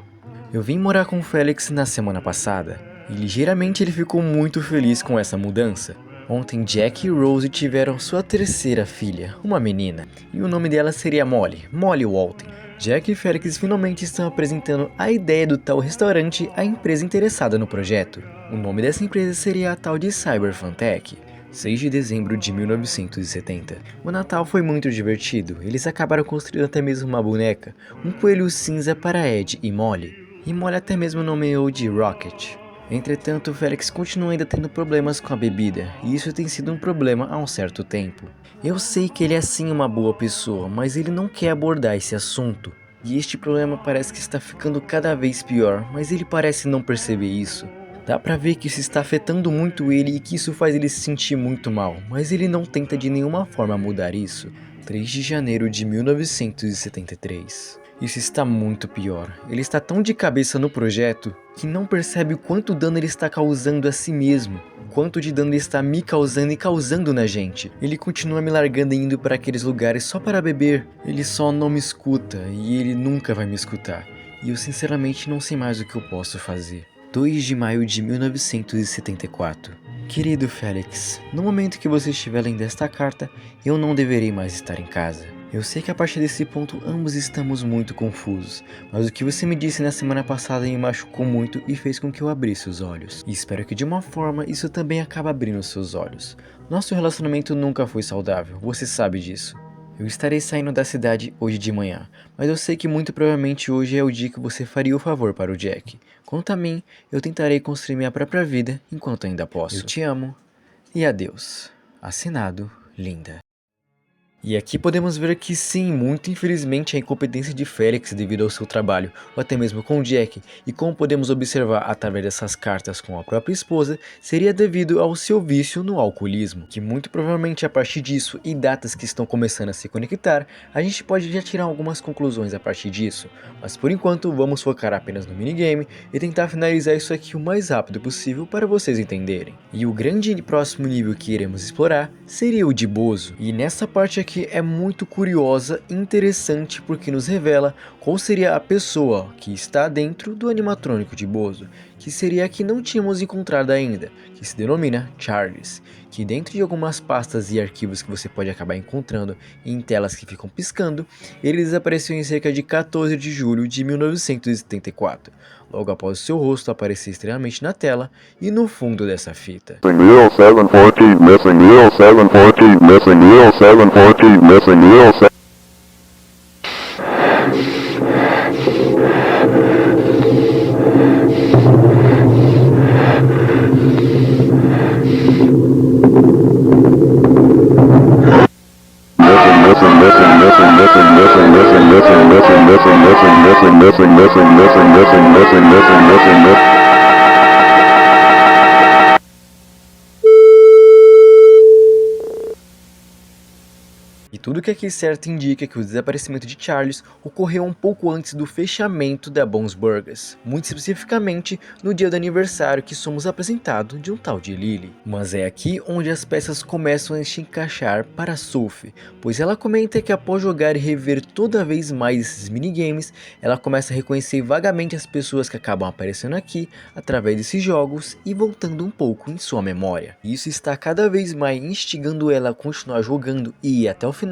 Eu vim morar com o Felix na semana passada, e ligeiramente ele ficou muito feliz com essa mudança. Ontem Jack e Rose tiveram sua terceira filha, uma menina, e o nome dela seria Molly Walton. Jack e Felix finalmente estão apresentando a ideia do tal restaurante à empresa interessada no projeto. O nome dessa empresa seria a tal de Cyberfantech. 6 de dezembro de 1970. O Natal foi muito divertido, eles acabaram construindo até mesmo uma boneca, um coelho cinza para Ed e Molly até mesmo nomeou de Rocket. Entretanto, Felix continua ainda tendo problemas com a bebida, e isso tem sido um problema há um certo tempo. Eu sei que ele é sim uma boa pessoa, mas ele não quer abordar esse assunto. E este problema parece que está ficando cada vez pior, mas ele parece não perceber isso. Dá pra ver que isso está afetando muito ele e que isso faz ele se sentir muito mal, mas ele não tenta de nenhuma forma mudar isso. 3 de janeiro de 1973. Isso está muito pior. Ele está tão de cabeça no projeto que não percebe o quanto dano ele está causando a si mesmo, quanto de dano ele está me causando e causando na gente. Ele continua me largando e indo para aqueles lugares só para beber. Ele só não me escuta e ele nunca vai me escutar. E eu sinceramente não sei mais o que eu posso fazer. 2 de maio de 1974. Querido Felix, no momento que você estiver lendo esta carta, eu não deverei mais estar em casa. Eu sei que a partir desse ponto ambos estamos muito confusos, mas o que você me disse na semana passada me machucou muito e fez com que eu abrisse os olhos. E espero que de uma forma isso também acabe abrindo os seus olhos. Nosso relacionamento nunca foi saudável, você sabe disso. Eu estarei saindo da cidade hoje de manhã, mas eu sei que muito provavelmente hoje é o dia que você faria o favor para o Jack. Quanto a mim, eu tentarei construir minha própria vida enquanto ainda posso. Eu te amo e adeus. Assinado, Linda. E aqui podemos ver que sim, muito infelizmente a incompetência de Félix devido ao seu trabalho, ou até mesmo com Jack, e como podemos observar através dessas cartas com a própria esposa, seria devido ao seu vício no alcoolismo, que muito provavelmente a partir disso e datas que estão começando a se conectar, a gente pode já tirar algumas conclusões a partir disso, mas por enquanto vamos focar apenas no minigame e tentar finalizar isso aqui o mais rápido possível para vocês entenderem. E o grande e próximo nível que iremos explorar seria o de Bozo, e nessa parte aqui é muito curiosa e interessante porque nos revela qual seria a pessoa que está dentro do animatrônico de Bozo, que seria a que não tínhamos encontrado ainda, que se denomina Charles, que dentro de algumas pastas e arquivos que você pode acabar encontrando em telas que ficam piscando, ele desapareceu em cerca de 14 de julho de 1974, logo após o seu rosto aparecer extremamente na tela e no fundo dessa fita. Missing 714, missing 714, missing 714, missing 7. E tudo que aqui certo indica que o desaparecimento de Charles ocorreu um pouco antes do fechamento da Bons Burgers, muito especificamente no dia do aniversário que somos apresentados de um tal de Lily. Mas é aqui onde as peças começam a se encaixar para Sophie, pois ela comenta que após jogar e rever toda vez mais esses minigames, ela começa a reconhecer vagamente as pessoas que acabam aparecendo aqui através desses jogos e voltando um pouco em sua memória. Isso está cada vez mais instigando ela a continuar jogando e ir até o final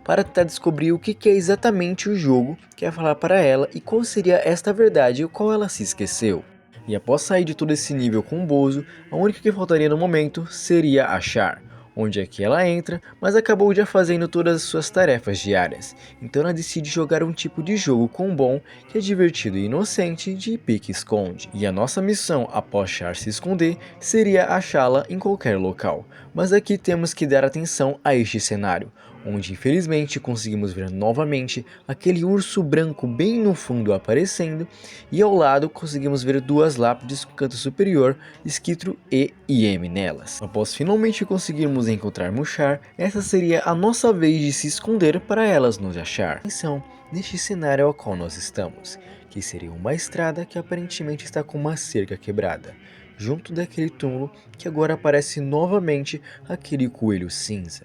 para tentar descobrir o que é exatamente o jogo quer falar para ela e qual seria esta verdade o qual ela se esqueceu. E após sair de todo esse nível com o Bozo, a única que faltaria no momento seria a Char, onde é que ela entra, mas acabou já fazendo todas as suas tarefas diárias, então ela decide jogar um tipo de jogo com bom, que é divertido e inocente, de pique-esconde. E a nossa missão após Char se esconder seria achá-la em qualquer local, mas aqui temos que dar atenção a este cenário, onde infelizmente conseguimos ver novamente aquele urso branco bem no fundo aparecendo, e ao lado conseguimos ver duas lápides com canto superior escrito E e M nelas. Após finalmente conseguirmos encontrar Char, essa seria a nossa vez de se esconder para elas nos achar. Atenção neste cenário ao qual nós estamos, que seria uma estrada que aparentemente está com uma cerca quebrada, junto daquele túmulo que agora aparece novamente aquele coelho cinza.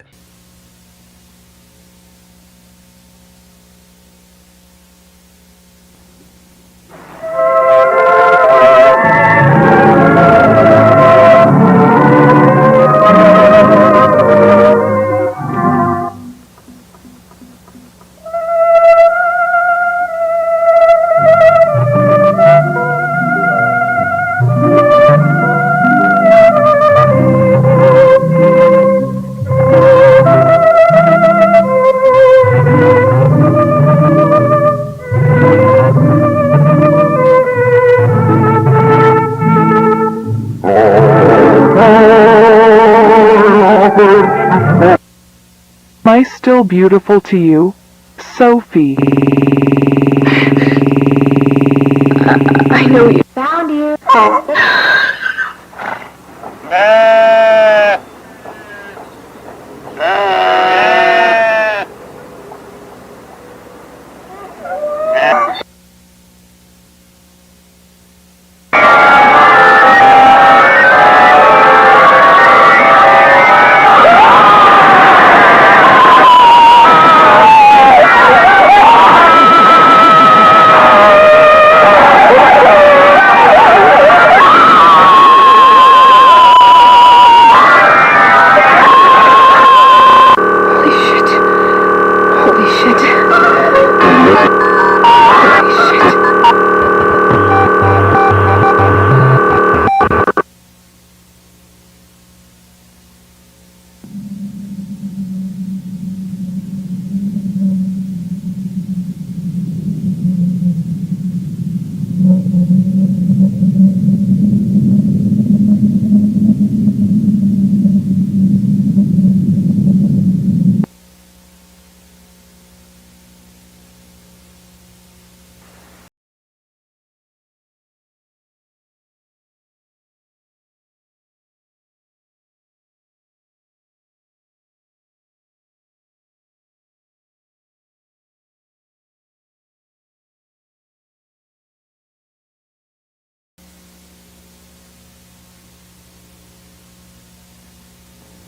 Am I still beautiful to you, Sophie? I know you. Found you.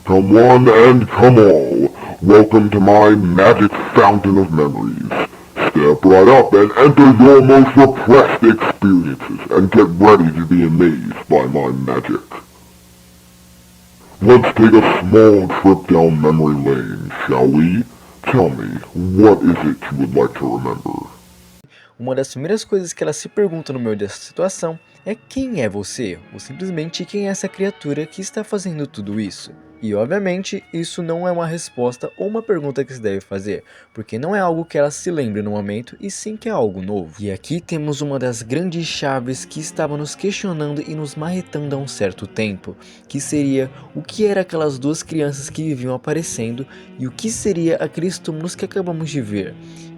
Come one and come all, welcome to my magic fountain of memories. Step right up and enter your most repressed experiences and get ready to be amazed by my magic. Let's take a small trip down memory lane, shall we? Tell me, what is it you would like to remember? Uma das primeiras coisas que ela se pergunta no meio dessa situação é quem é você, ou simplesmente quem é essa criatura que está fazendo tudo isso. E obviamente isso não é uma resposta ou uma pergunta que se deve fazer, porque não é algo que ela se lembre no momento e sim que é algo novo. E aqui temos uma das grandes chaves que estava nos questionando e nos marretando há um certo tempo, que seria o que eram aquelas duas crianças que viviam aparecendo e o que seria aqueles túmulos que acabamos de ver.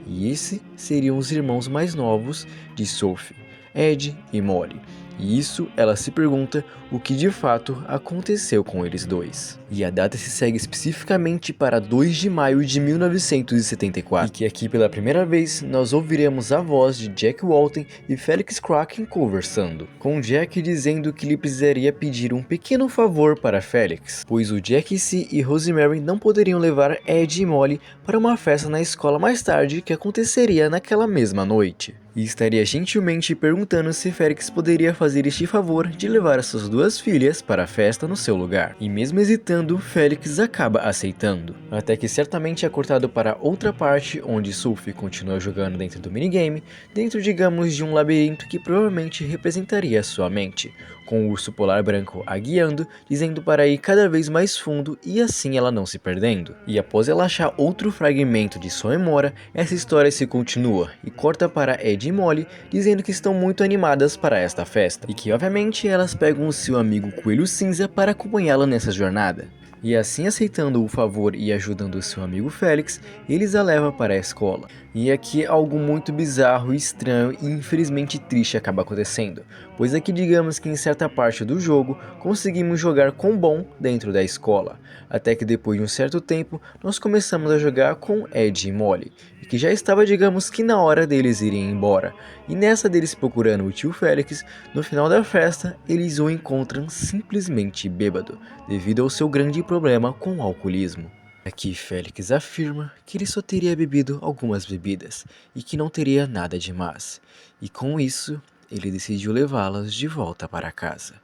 E esses seriam os irmãos mais novos de Sophie, Ed e Molly. E isso ela se pergunta o que de fato aconteceu com eles dois. E a data se segue especificamente para 2 de maio de 1974. E que aqui pela primeira vez nós ouviremos a voz de Jack Walton e Felix Kraken conversando, com Jack dizendo que ele precisaria pedir um pequeno favor para Felix, pois o Jack C e Rosemary não poderiam levar Ed e Molly para uma festa na escola mais tarde que aconteceria naquela mesma noite. E estaria gentilmente perguntando se Felix poderia fazer este favor de levar as suas duas filhas para a festa no seu lugar. E mesmo hesitando, Felix acaba aceitando. Até que certamente é cortado para outra parte onde Sophie continua jogando dentro do minigame, dentro digamos de um labirinto que provavelmente representaria a sua mente, com o urso polar branco a guiando, dizendo para ir cada vez mais fundo e assim ela não se perdendo. E após ela achar outro fragmento de sua memória, essa história se continua e corta para Ed e Molly dizendo que estão muito animadas para esta festa e que obviamente elas pegam o seu amigo Coelho Cinza para acompanhá-la nessa jornada. E assim aceitando o favor e ajudando seu amigo Felix, eles a levam para a escola. E aqui algo muito bizarro, estranho e infelizmente triste acaba acontecendo, pois aqui digamos que em certa parte do jogo conseguimos jogar com Bon dentro da escola, até que depois de um certo tempo nós começamos a jogar com Ed e Molly, e que já estava digamos que na hora deles irem embora, e nessa deles procurando o tio Felix, no final da festa eles o encontram simplesmente bêbado, devido ao seu grande problema com o alcoolismo. Aqui Felix afirma que ele só teria bebido algumas bebidas e que não teria nada demais, e com isso ele decidiu levá-las de volta para casa.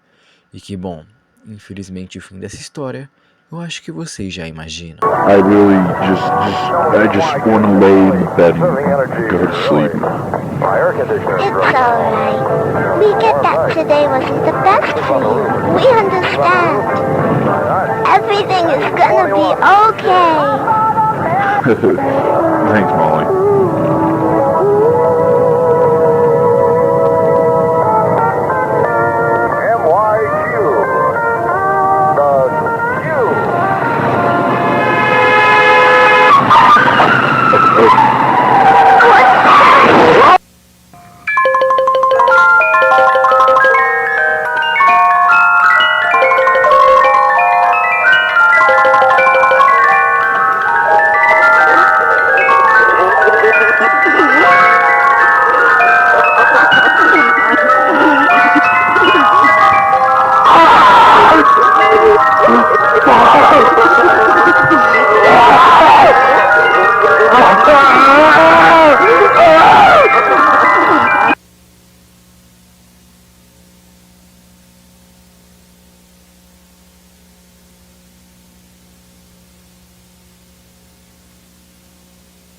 E que bom, infelizmente o fim dessa história eu acho que vocês já imaginam. I really just want to lay in bed and go to sleep. It's alright. We get that today wasn't the best for you. We understand. Everything is gonna be okay. Thanks, Molly.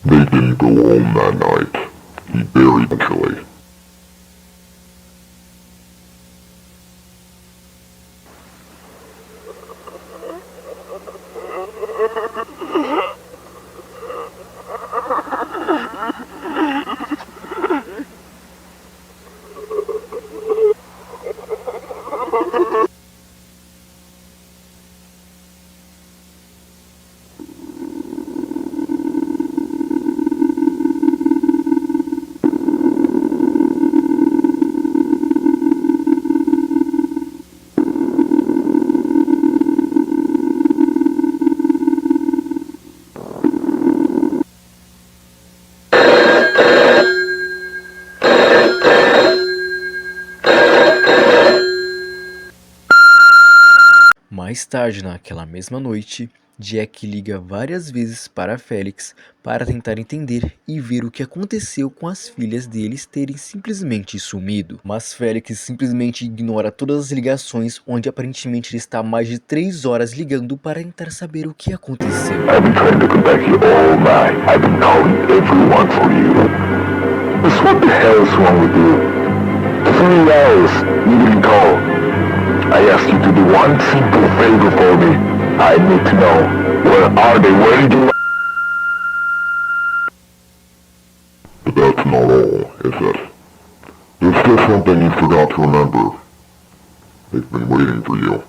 They didn't go home that night. He buried eventually. Mais tarde, naquela mesma noite, Jack liga várias vezes para Felix para tentar entender e ver o que aconteceu com as filhas deles terem simplesmente sumido. Mas Felix simplesmente ignora todas as ligações, onde aparentemente ele está há mais de 3 horas ligando para tentar saber o que aconteceu. I've been trying to contact you all night. I've been calling everyone for you. But what the hell is wrong with you? 3 hours, you didn't call. I asked you to do one simple favor for me. I need to know, where are they? Where did you... But that's not all, is it? There's still something you forgot to remember. They've been waiting for you.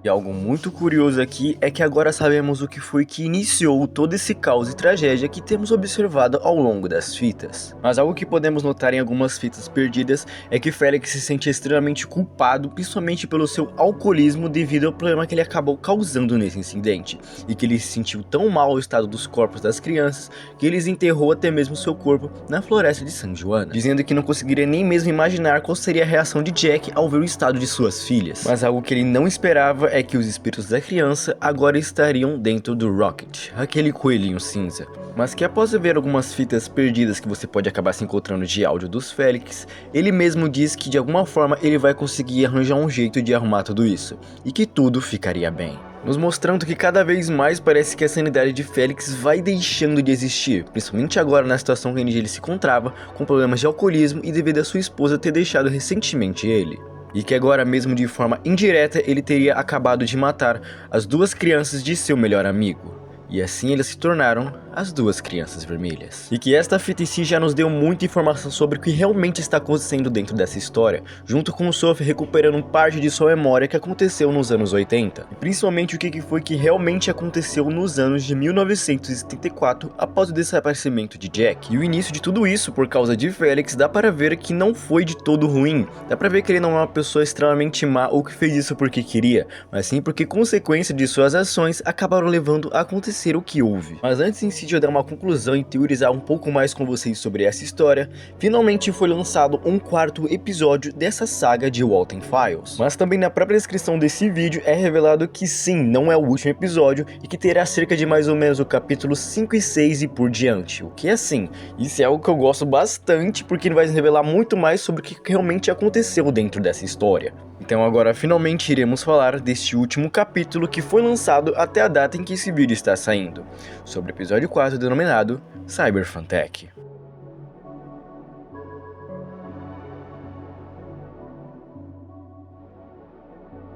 E algo muito curioso aqui é que agora sabemos o que foi que iniciou todo esse caos e tragédia que temos observado ao longo das fitas. Mas algo que podemos notar em algumas fitas perdidas é que Felix se sente extremamente culpado, principalmente pelo seu alcoolismo devido ao problema que ele acabou causando nesse incidente, e que ele se sentiu tão mal ao estado dos corpos das crianças que ele enterrou até mesmo seu corpo na floresta de San Juana, dizendo que não conseguiria nem mesmo imaginar qual seria a reação de Jack ao ver o estado de suas filhas. Mas algo que ele não esperava é que os espíritos da criança agora estariam dentro do Rocket, aquele coelhinho cinza. Mas que após ver algumas fitas perdidas que você pode acabar se encontrando de áudio dos Felix, ele mesmo diz que de alguma forma ele vai conseguir arranjar um jeito de arrumar tudo isso, e que tudo ficaria bem. Nos mostrando que cada vez mais parece que a sanidade de Felix vai deixando de existir, principalmente agora na situação onde ele se encontrava, com problemas de alcoolismo e devido a sua esposa ter deixado recentemente ele. E que agora mesmo de forma indireta ele teria acabado de matar as 2 crianças de seu melhor amigo. E assim eles se tornaram as 2 crianças vermelhas. E que esta fita em si já nos deu muita informação sobre o que realmente está acontecendo dentro dessa história, junto com o Sophie recuperando parte de sua memória que aconteceu nos anos 80. E principalmente o que foi que realmente aconteceu nos anos de 1974 após o desaparecimento de Jack. E o início de tudo isso, por causa de Felix, dá para ver que não foi de todo ruim. Dá para ver que ele não é uma pessoa extremamente má ou que fez isso porque queria, mas sim porque consequência de suas ações acabaram levando a acontecer o que houve. Mas antes em si de eu dar uma conclusão e teorizar um pouco mais com vocês sobre essa história, finalmente foi lançado um 4º episódio dessa saga de Walten Files. Mas também na própria descrição desse vídeo é revelado que sim, não é o último episódio e que terá cerca de mais ou menos o capítulo 5 e 6 e por diante. O que assim, isso é algo que eu gosto bastante porque vai revelar muito mais sobre o que realmente aconteceu dentro dessa história. Então agora finalmente iremos falar deste último capítulo que foi lançado até a data em que esse vídeo está saindo, sobre o episódio 4 denominado Cyberfantech.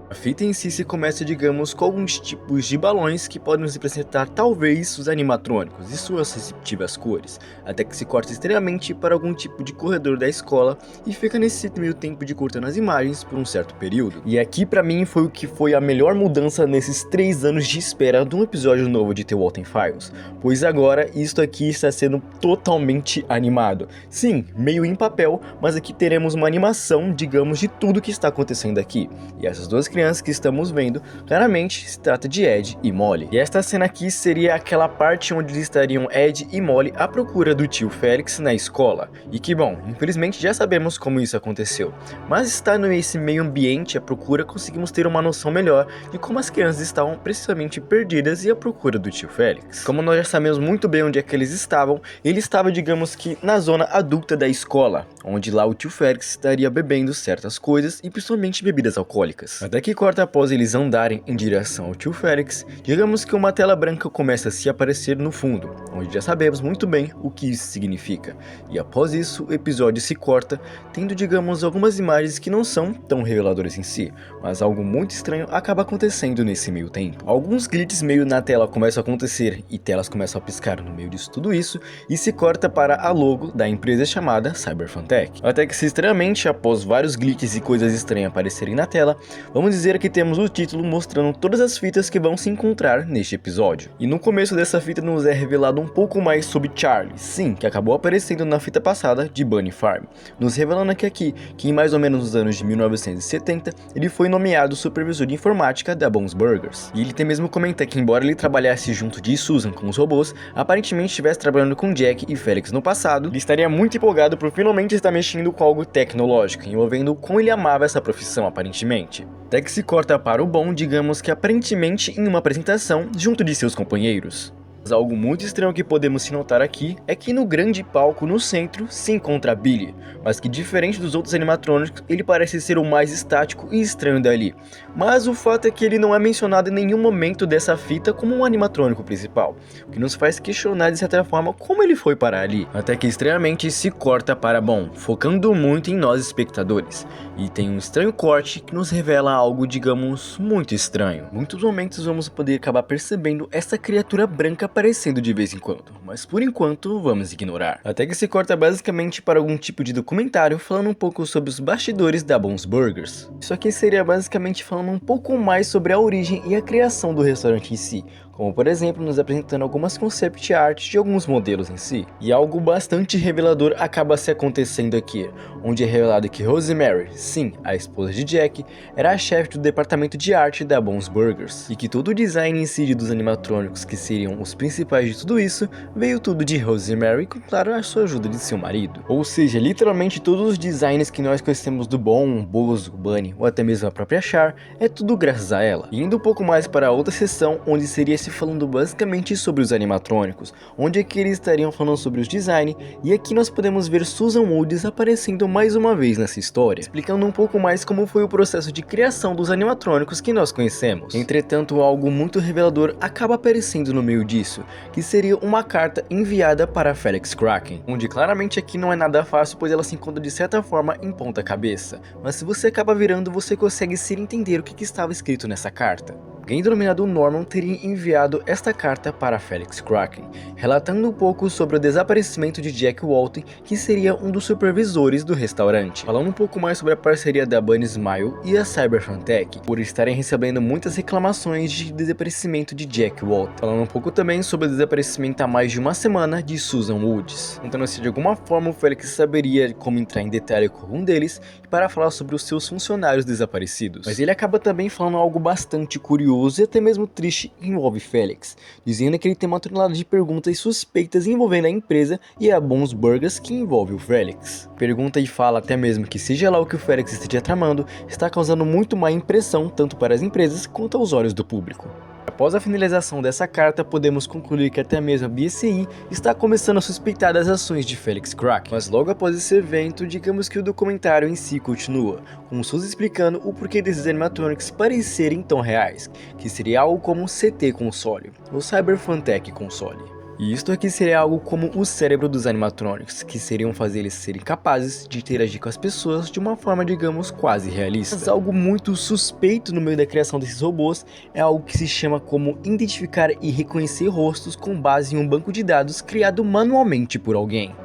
A fita em si se começa, digamos, com alguns tipos de balões que podem nos representar talvez os animatrônicos e suas respectivas cores, até que se corta extremamente para algum tipo de corredor da escola e fica nesse meio tempo de cortando as imagens por um certo período. E aqui pra mim foi o que foi a melhor mudança nesses 3 anos de espera de um episódio novo de The Walten Files, pois agora isto aqui está sendo totalmente animado. Sim, meio em papel, mas aqui teremos uma animação, digamos, de tudo que está acontecendo aqui. E essas 2 crianças que estamos vendo, claramente se trata de Ed e Molly. E esta cena aqui seria aquela parte onde estariam Ed e Molly à procura do tio Felix na escola. E que bom, infelizmente já sabemos como isso aconteceu. Mas estando nesse meio ambiente à procura, conseguimos ter uma noção melhor de como as crianças estavam precisamente perdidas e à procura do tio Felix. Como nós já sabemos muito bem onde é que eles estavam, ele estava, digamos que, na zona adulta da escola, onde lá o tio Felix estaria bebendo certas coisas e principalmente bebidas alcoólicas. Até que que corta após eles andarem em direção ao tio Felix, digamos que uma tela branca começa a se aparecer no fundo, onde já sabemos muito bem o que isso significa. E após isso, o episódio se corta, tendo, digamos, algumas imagens que não são tão reveladoras em si, mas algo muito estranho acaba acontecendo nesse meio tempo. Alguns glitches meio na tela começam a acontecer e telas começam a piscar no meio disso tudo isso, e se corta para a logo da empresa chamada CyberFuntech. Até que, estranhamente, após vários glitches e coisas estranhas aparecerem na tela, vamos dizer que temos o título mostrando todas as fitas que vão se encontrar neste episódio. E no começo dessa fita nos é revelado um pouco mais sobre Charlie, sim, que acabou aparecendo na fita passada de Bunny Farm, nos revelando aqui que em mais ou menos nos anos de 1970, ele foi nomeado supervisor de informática da Bons Burgers. E ele até mesmo comenta que embora ele trabalhasse junto de Susan com os robôs, aparentemente estivesse trabalhando com Jack e Felix no passado, ele estaria muito empolgado por finalmente estar mexendo com algo tecnológico, envolvendo como ele amava essa profissão aparentemente. Até que se corta para o bom, digamos que aparentemente em uma apresentação junto de seus companheiros. Mas algo muito estranho que podemos se notar aqui é que no grande palco no centro se encontra Billy, mas que diferente dos outros animatrônicos, ele parece ser o mais estático e estranho dali. Mas o fato é que ele não é mencionado em nenhum momento dessa fita como um animatrônico principal, o que nos faz questionar de certa forma como ele foi parar ali. Até que estranhamente se corta para bom, focando muito em nós espectadores, e tem um estranho corte que nos revela algo, digamos, muito estranho. Em muitos momentos vamos poder acabar percebendo essa criatura branca aparecendo de vez em quando, mas por enquanto vamos ignorar. Até que se corta basicamente para algum tipo de documentário falando um pouco sobre os bastidores da Bons Burgers. Isso aqui seria basicamente falando um pouco mais sobre a origem e a criação do restaurante em si, como por exemplo nos apresentando algumas concept art de alguns modelos em si. E algo bastante revelador acaba se acontecendo aqui, onde é revelado que Rosemary, sim, a esposa de Jack, era a chefe do departamento de arte da Bons Burgers, e que todo o design em si dos animatrônicos, que seriam os principais de tudo isso, veio tudo de Rosemary, com claro a sua ajuda de seu marido. Ou seja, literalmente todos os designs que nós conhecemos do Bon, Bozo, Bunny ou até mesmo a própria Char, é tudo graças a ela. E indo um pouco mais para outra seção, onde seria falando basicamente sobre os animatrônicos, onde aqui eles estariam falando sobre os design, e aqui nós podemos ver Susan Woods aparecendo mais uma vez nessa história, explicando um pouco mais como foi o processo de criação dos animatrônicos que nós conhecemos. Entretanto, algo muito revelador acaba aparecendo no meio disso, que seria uma carta enviada para Felix Kraken, onde claramente aqui não é nada fácil, pois ela se encontra de certa forma em ponta cabeça, mas se você acaba virando, você consegue se entender o que estava escrito nessa carta. Alguém denominado Norman teria enviado esta carta para Felix Kraken, relatando um pouco sobre o desaparecimento de Jack Walton, que seria um dos supervisores do restaurante, falando um pouco mais sobre a parceria da Bunny Smile e a CyberFuntech, por estarem recebendo muitas reclamações de desaparecimento de Jack Walton, falando um pouco também sobre o desaparecimento há mais de uma semana de Susan Woods, então se de alguma forma o Felix saberia como entrar em detalhe com algum deles para falar sobre os seus funcionários desaparecidos. Mas ele acaba também falando algo bastante curioso e até mesmo triste que envolve Felix, dizendo que ele tem uma tonelada de perguntas suspeitas envolvendo a empresa e a Bons Burgers que envolve o Felix. Pergunta e fala até mesmo que seja lá o que o Felix esteja tramando, está causando muito má impressão tanto para as empresas quanto aos olhos do público. Após a finalização dessa carta, podemos concluir que até mesmo a BSI está começando a suspeitar das ações de Felix Kraken. Mas logo após esse evento, digamos que o documentário em si continua, com Suzy explicando o porquê desses animatronics parecerem tão reais, que seria algo como o CT Console, ou CyberFuntech Console. E isto aqui seria algo como o cérebro dos animatronics, que seriam fazer eles serem capazes de interagir com as pessoas de uma forma, digamos, quase realista. Mas algo muito suspeito no meio da criação desses robôs é algo que se chama como identificar e reconhecer rostos com base em um banco de dados criado manualmente por alguém.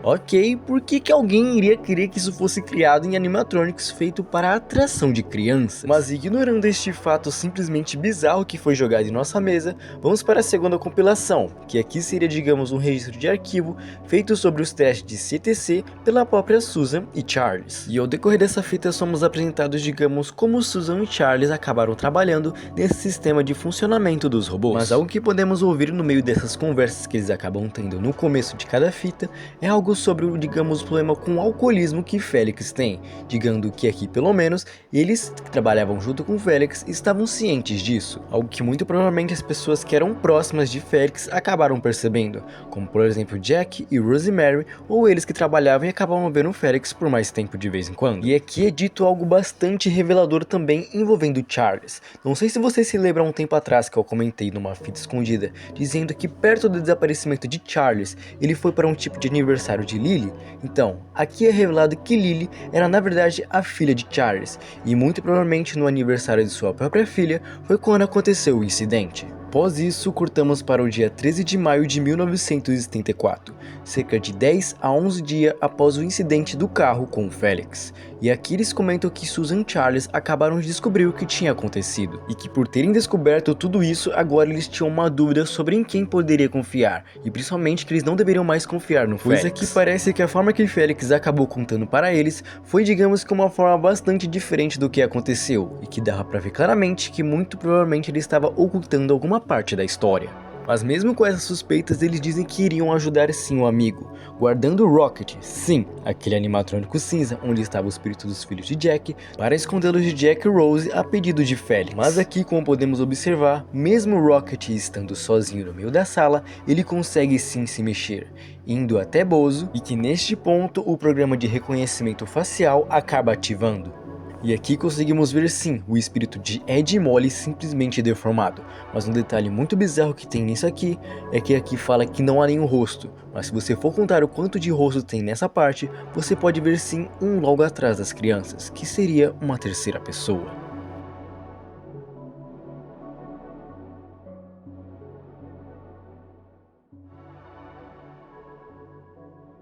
Ok, por que alguém iria querer que isso fosse criado em animatronics feito para a atração de crianças? Mas ignorando este fato simplesmente bizarro que foi jogado em nossa mesa, vamos para a segunda compilação, que aqui seria, digamos, um registro de arquivo feito sobre os testes de CTC pela própria Susan e Charles. E ao decorrer dessa fita somos apresentados, digamos, como Susan e Charles acabaram trabalhando nesse sistema de funcionamento dos robôs. Mas algo que podemos ouvir no meio dessas conversas que eles acabam tendo no começo de cada fita é algo algo sobre o, digamos, problema com o alcoolismo que Félix tem, digando que aqui pelo menos eles que trabalhavam junto com Félix estavam cientes disso, algo que muito provavelmente as pessoas que eram próximas de Félix acabaram percebendo, como por exemplo Jack e Rosemary, ou eles que trabalhavam e acabavam vendo Félix por mais tempo de vez em quando. E aqui é dito algo bastante revelador também envolvendo Charles. Não sei se vocês se lembram um tempo atrás que eu comentei numa fita escondida, dizendo que perto do desaparecimento de Charles, ele foi para um tipo de aniversário de Lily. Então, aqui é revelado que Lily era na verdade a filha de Charles, e muito provavelmente no aniversário de sua própria filha foi quando aconteceu o incidente. Após isso, cortamos para o dia 13 de maio de 1974, cerca de 10 a 11 dias após o incidente do carro com o Félix. E aqui eles comentam que Susan e Charles acabaram de descobrir o que tinha acontecido, e que por terem descoberto tudo isso, agora eles tinham uma dúvida sobre em quem poderia confiar, e principalmente que eles não deveriam mais confiar no Félix. Pois aqui parece que a forma que Félix acabou contando para eles foi, digamos que uma forma bastante diferente do que aconteceu, e que dava para ver claramente que muito provavelmente ele estava ocultando alguma parte da história. Mas mesmo com essas suspeitas, eles dizem que iriam ajudar sim o amigo, guardando o Rocket, sim, aquele animatrônico cinza onde estava o espírito dos filhos de Jack, para escondê-los de Jack e Rose a pedido de Félix. Mas aqui, como podemos observar, mesmo o Rocket estando sozinho no meio da sala, ele consegue sim se mexer, indo até Bozo, e que neste ponto o programa de reconhecimento facial acaba ativando. E aqui conseguimos ver sim o espírito de Ed e Molly simplesmente deformado, mas um detalhe muito bizarro que tem nisso aqui é que aqui fala que não há nenhum rosto, mas se você for contar o quanto de rosto tem nessa parte, você pode ver sim um logo atrás das crianças, que seria uma terceira pessoa.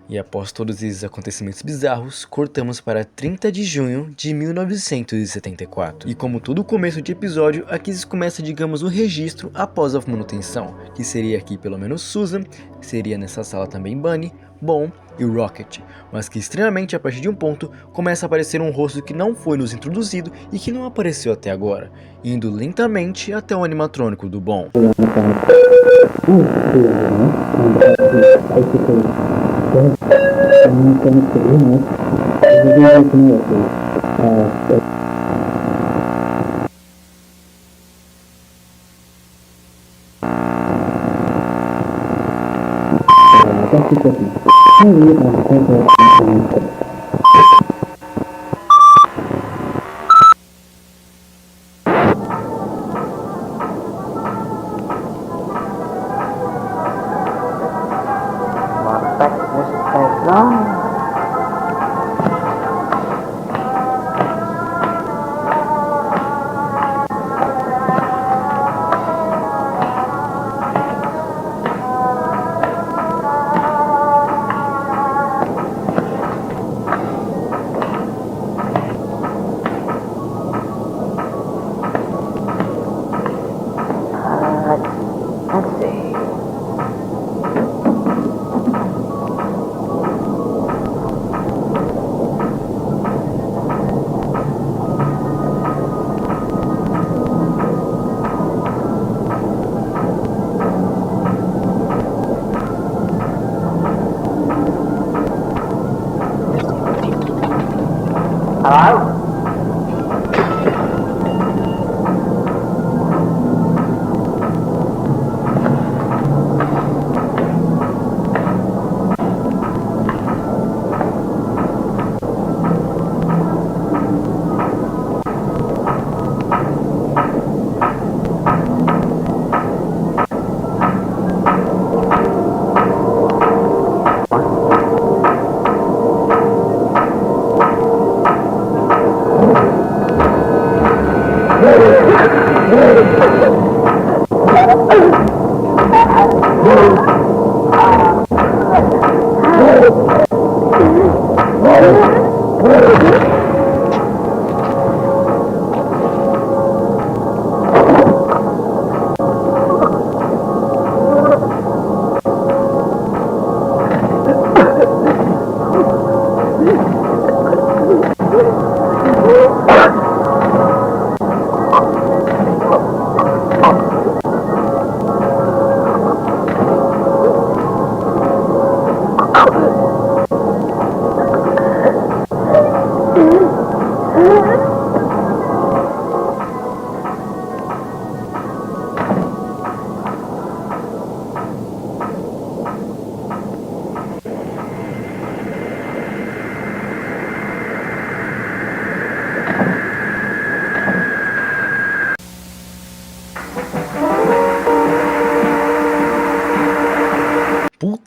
E após todos esses acontecimentos bizarros, cortamos para 30 de junho de 1974. E como todo começo de episódio, aqui se começa, digamos, o registro após a manutenção, que seria aqui pelo menos Susan, seria nessa sala também Bunny, Bom e Rocket, mas que estranhamente a partir de um ponto começa a aparecer um rosto que não foi nos introduzido e que não apareceu até agora, indo lentamente até o animatrônico do Bom.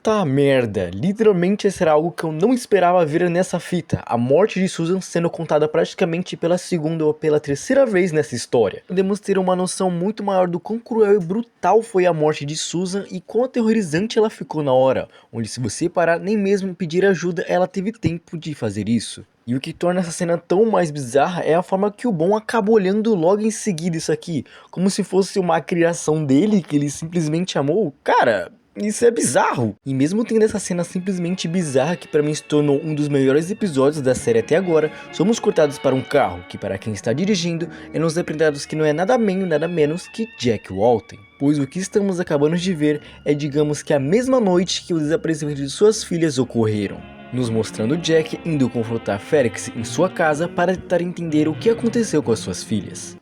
Puta merda, literalmente esse era algo que eu não esperava ver nessa fita, a morte de Susan sendo contada praticamente pela segunda ou pela terceira vez nessa história. Podemos ter uma noção muito maior do quão cruel e brutal foi a morte de Susan e quão aterrorizante ela ficou na hora, onde se você parar nem mesmo pedir ajuda ela teve tempo de fazer isso. E o que torna essa cena tão mais bizarra é a forma que o Bon acaba olhando logo em seguida isso aqui, como se fosse uma criação dele que ele simplesmente amou. Cara, isso é bizarro. E mesmo tendo essa cena simplesmente bizarra que pra mim se tornou um dos melhores episódios da série até agora, somos cortados para um carro que para quem está dirigindo é nos apresentados que não é nada menos que Jack Walton. Pois o que estamos acabando de ver é, digamos que a mesma noite que o desaparecimento de suas filhas ocorreram, nos mostrando Jack indo confrontar Felix em sua casa para tentar entender o que aconteceu com as suas filhas.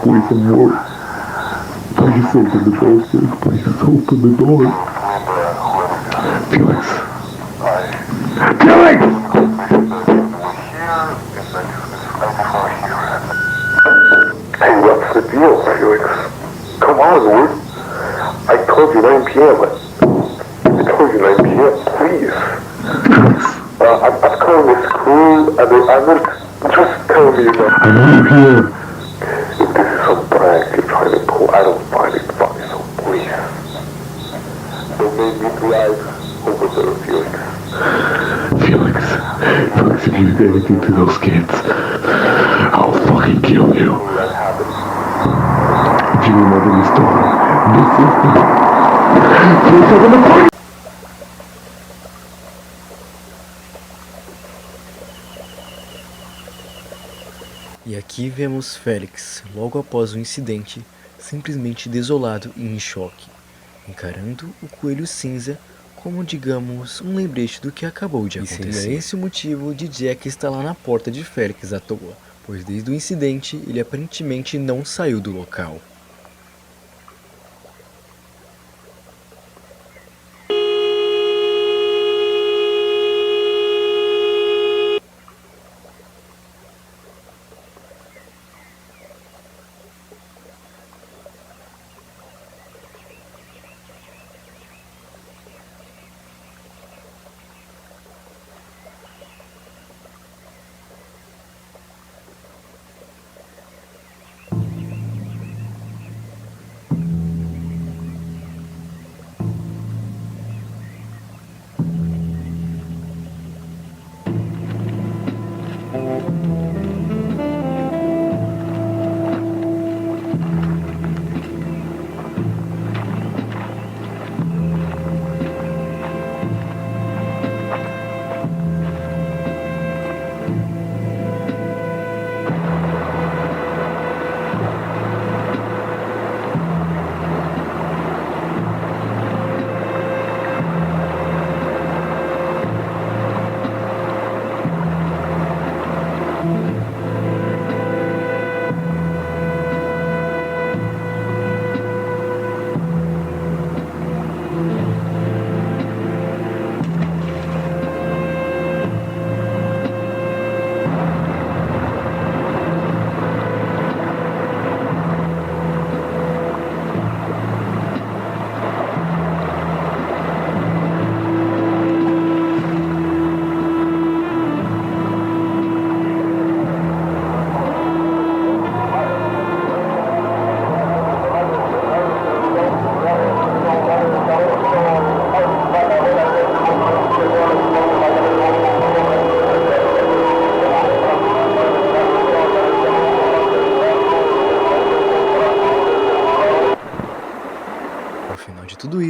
Please, amor. Please open the door, please open the door. Felix. Felix! Hey, what's the deal, Felix? Come on, Lord. I told you 9 p.m. I told you 9 p.m. Please. I'm calling this crew. I'm not just telling you that. I know you're here. If this is some prank you're trying to pull, I don't find it funny, so please. Don't make me drive over there, Felix. Felix, if you did anything to those kids, I'll fucking kill you. If you remember this story, this is the... E aqui vemos Felix, logo após o incidente, simplesmente desolado e em choque, encarando o coelho cinza como, digamos, um lembrete do que acabou de acontecer. E seria esse o motivo de Jack estar lá na porta de Felix à toa, pois desde o incidente ele aparentemente não saiu do local.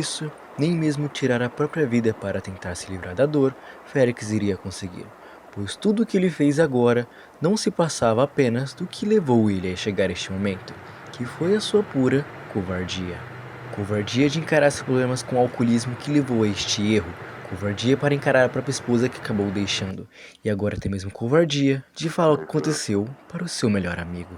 isso, nem mesmo tirar a própria vida para tentar se livrar da dor, Félix iria conseguir, pois tudo o que ele fez agora não se passava apenas do que levou ele a chegar a este momento, que foi a sua pura covardia. Covardia de encarar seus problemas com o alcoolismo que levou a este erro, covardia para encarar a própria esposa que acabou deixando, e agora até mesmo covardia de falar o que aconteceu para o seu melhor amigo.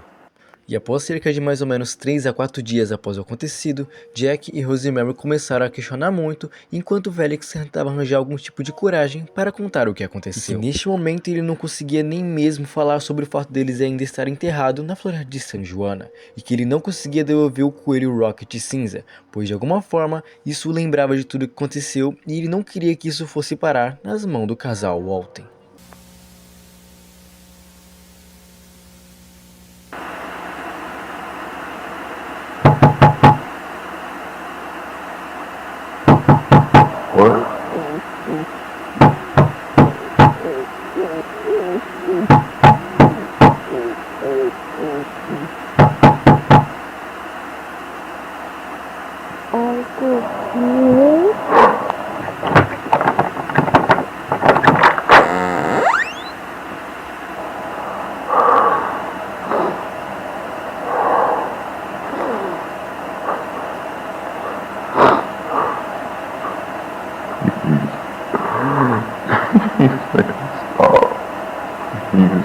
E após cerca de mais ou menos 3 a 4 dias após o acontecido, Jack e Rosemary começaram a questionar muito, enquanto Felix tentava arranjar algum tipo de coragem para contar o que aconteceu. E que neste momento ele não conseguia nem mesmo falar sobre o fato deles ainda estar enterrado na floresta de San Juana, e que ele não conseguia devolver o coelho Rocket cinza, pois de alguma forma isso o lembrava de tudo o que aconteceu e ele não queria que isso fosse parar nas mãos do casal Walton.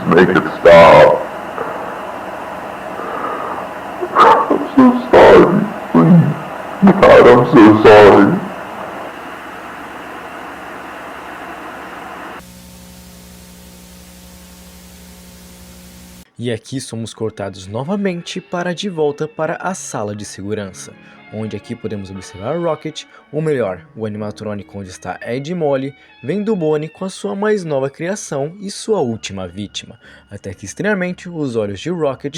Make it stop. I'm so sorry, please. God, I'm so sorry. E aqui somos cortados novamente de volta para a sala de segurança, onde aqui podemos observar Rocket, ou melhor, o animatrônico onde está Ed e Molly, vendo Bonnie com a sua mais nova criação e sua última vítima, até que estranhamente os olhos de Rocket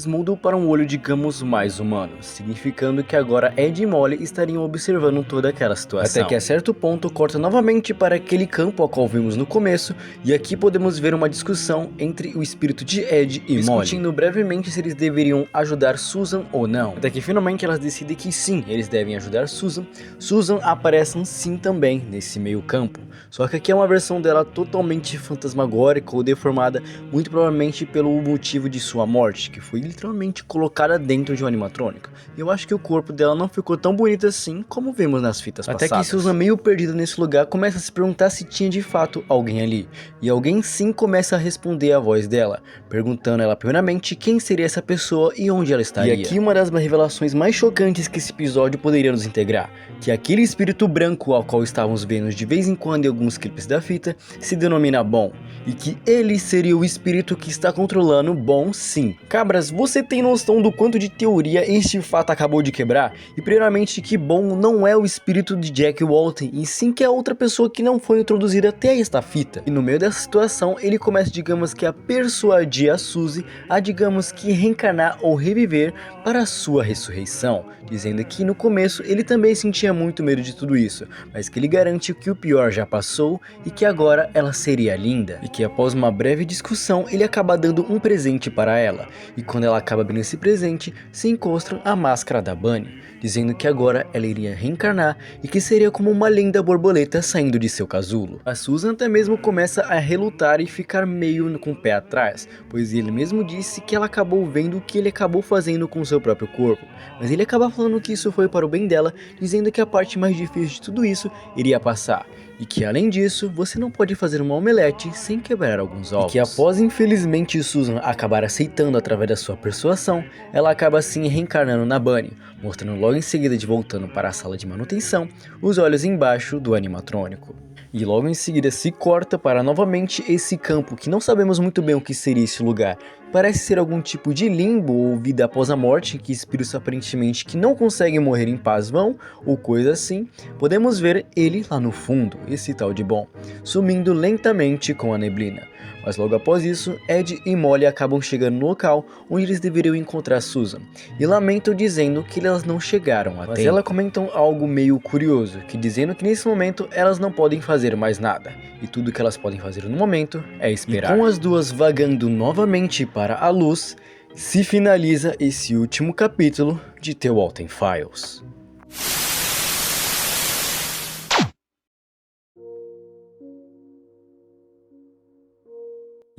mudam para um olho digamos mais humano, significando que agora Ed e Molly estariam observando toda aquela situação. Até que a certo ponto corta novamente para aquele campo ao qual vimos no começo, e aqui podemos ver uma discussão entre o espírito de Ed e Molly, discutindo brevemente se eles deveriam ajudar Susan ou não, até que finalmente elas decidem que sim, eles devem ajudar Susan. Susan aparece sim também nesse meio campo, só que aqui é uma versão dela totalmente fantasmagórica ou deformada, muito provavelmente pelo motivo de sua morte, que foi literalmente colocada dentro de um animatrônico. E eu acho que o corpo dela não ficou tão bonito assim como vimos nas fitas passadas. Até que Susan, meio perdida nesse lugar, começa a se perguntar se tinha de fato alguém ali, e alguém sim começa a responder a voz dela, perguntando ela primeiramente quem seria essa pessoa e onde ela estaria. E aqui uma das revelações mais chocantes que esse episódio poderia nos integrar, que aquele espírito branco ao qual estávamos vendo de vez em quando em alguns clipes da fita se denomina Bom, e que ele seria o espírito que está controlando Bom sim. Cabras, você tem noção do quanto de teoria este fato acabou de quebrar? E primeiramente que Bom não é o espírito de Jack Walton, e sim que é outra pessoa que não foi introduzida até esta fita. E no meio dessa situação ele começa digamos que a persuadir a Suzy a digamos que reencarnar ou reviver para a sua ressurreição, dizendo que no começo ele também sentia muito medo de tudo isso, mas que ele garante que o pior já passou e que agora ela seria linda, e que após uma breve discussão ele acaba dando um presente para ela, e quando ela acaba abrindo esse presente se encontra a máscara da Bunny, dizendo que agora ela iria reencarnar e que seria como uma linda borboleta saindo de seu casulo. A Susan até mesmo começa a relutar e ficar meio com o pé atrás, pois ele mesmo disse que ela acabou vendo o que ele acabou fazendo com seu próprio corpo, mas ele acaba falando que isso foi para o bem dela, dizendo que a parte mais difícil de tudo isso iria passar, e que além disso, você não pode fazer uma omelete sem quebrar alguns ovos. E que após infelizmente Susan acabar aceitando através da sua persuasão, ela acaba assim reencarnando na Bunny, mostrando logo em seguida de voltando para a sala de manutenção, os olhos embaixo do animatrônico. E logo em seguida se corta para novamente esse campo que não sabemos muito bem o que seria esse lugar. Parece ser algum tipo de limbo ou vida após a morte, que espíritos aparentemente que não conseguem morrer em paz vão, ou coisa assim. Podemos ver ele lá no fundo, esse tal de Bom, sumindo lentamente com a neblina. Mas logo após isso, Ed e Molly acabam chegando no local onde eles deveriam encontrar Susan, e lamentam dizendo que elas não chegaram a tempo. Mas elas comentam algo meio curioso, que dizendo que nesse momento elas não podem fazer mais nada, e tudo que elas podem fazer no momento é esperar. E com as duas vagando novamente para a luz, se finaliza esse último capítulo de The Walton Files.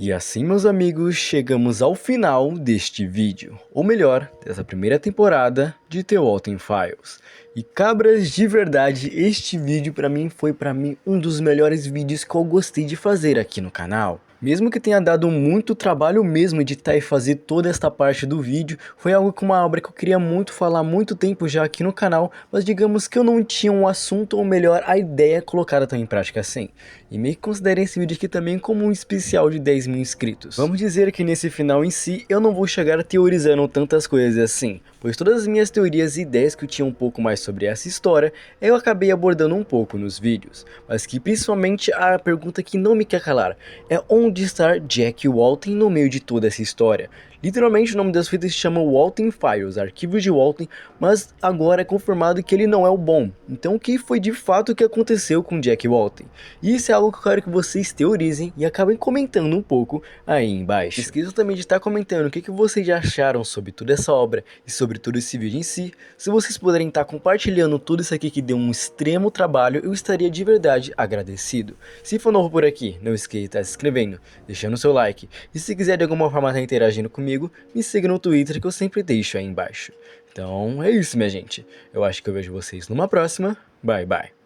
E assim, meus amigos, chegamos ao final deste vídeo, ou melhor, dessa primeira temporada de The Walton Files. E cabras, de verdade, este vídeo foi um dos melhores vídeos que eu gostei de fazer aqui no canal. Mesmo que tenha dado muito trabalho mesmo editar e fazer toda esta parte do vídeo, foi algo com uma obra que eu queria muito falar há muito tempo já aqui no canal, mas digamos que eu não tinha um assunto, ou melhor, a ideia colocada tão em prática assim. E meio que considerem esse vídeo aqui também como um especial de 10 mil inscritos. Vamos dizer que nesse final em si, eu não vou chegar teorizando tantas coisas assim, pois todas as minhas teorias e ideias que eu tinha um pouco mais sobre essa história, eu acabei abordando um pouco nos vídeos, mas que principalmente a pergunta que não me quer calar é onde está Jack Walton no meio de toda essa história. Literalmente o nome das fitas se chama Walton Files, Arquivos de Walton, mas agora é confirmado que ele não é o bom. Então o que foi de fato o que aconteceu com Jack Walton? E isso é algo que eu quero que vocês teorizem e acabem comentando um pouco aí embaixo. Esqueçam também de estar comentando o que vocês já acharam sobre toda essa obra e sobre todo esse vídeo em si. Se vocês puderem estar compartilhando tudo isso aqui que deu um extremo trabalho, eu estaria de verdade agradecido. Se for novo por aqui, não esqueça de estar se inscrevendo, deixando o seu like. E se quiser de alguma forma estar interagindo comigo, me siga no Twitter que eu sempre deixo aí embaixo. Então é isso, minha gente. Eu acho que eu vejo vocês numa próxima. Bye, bye.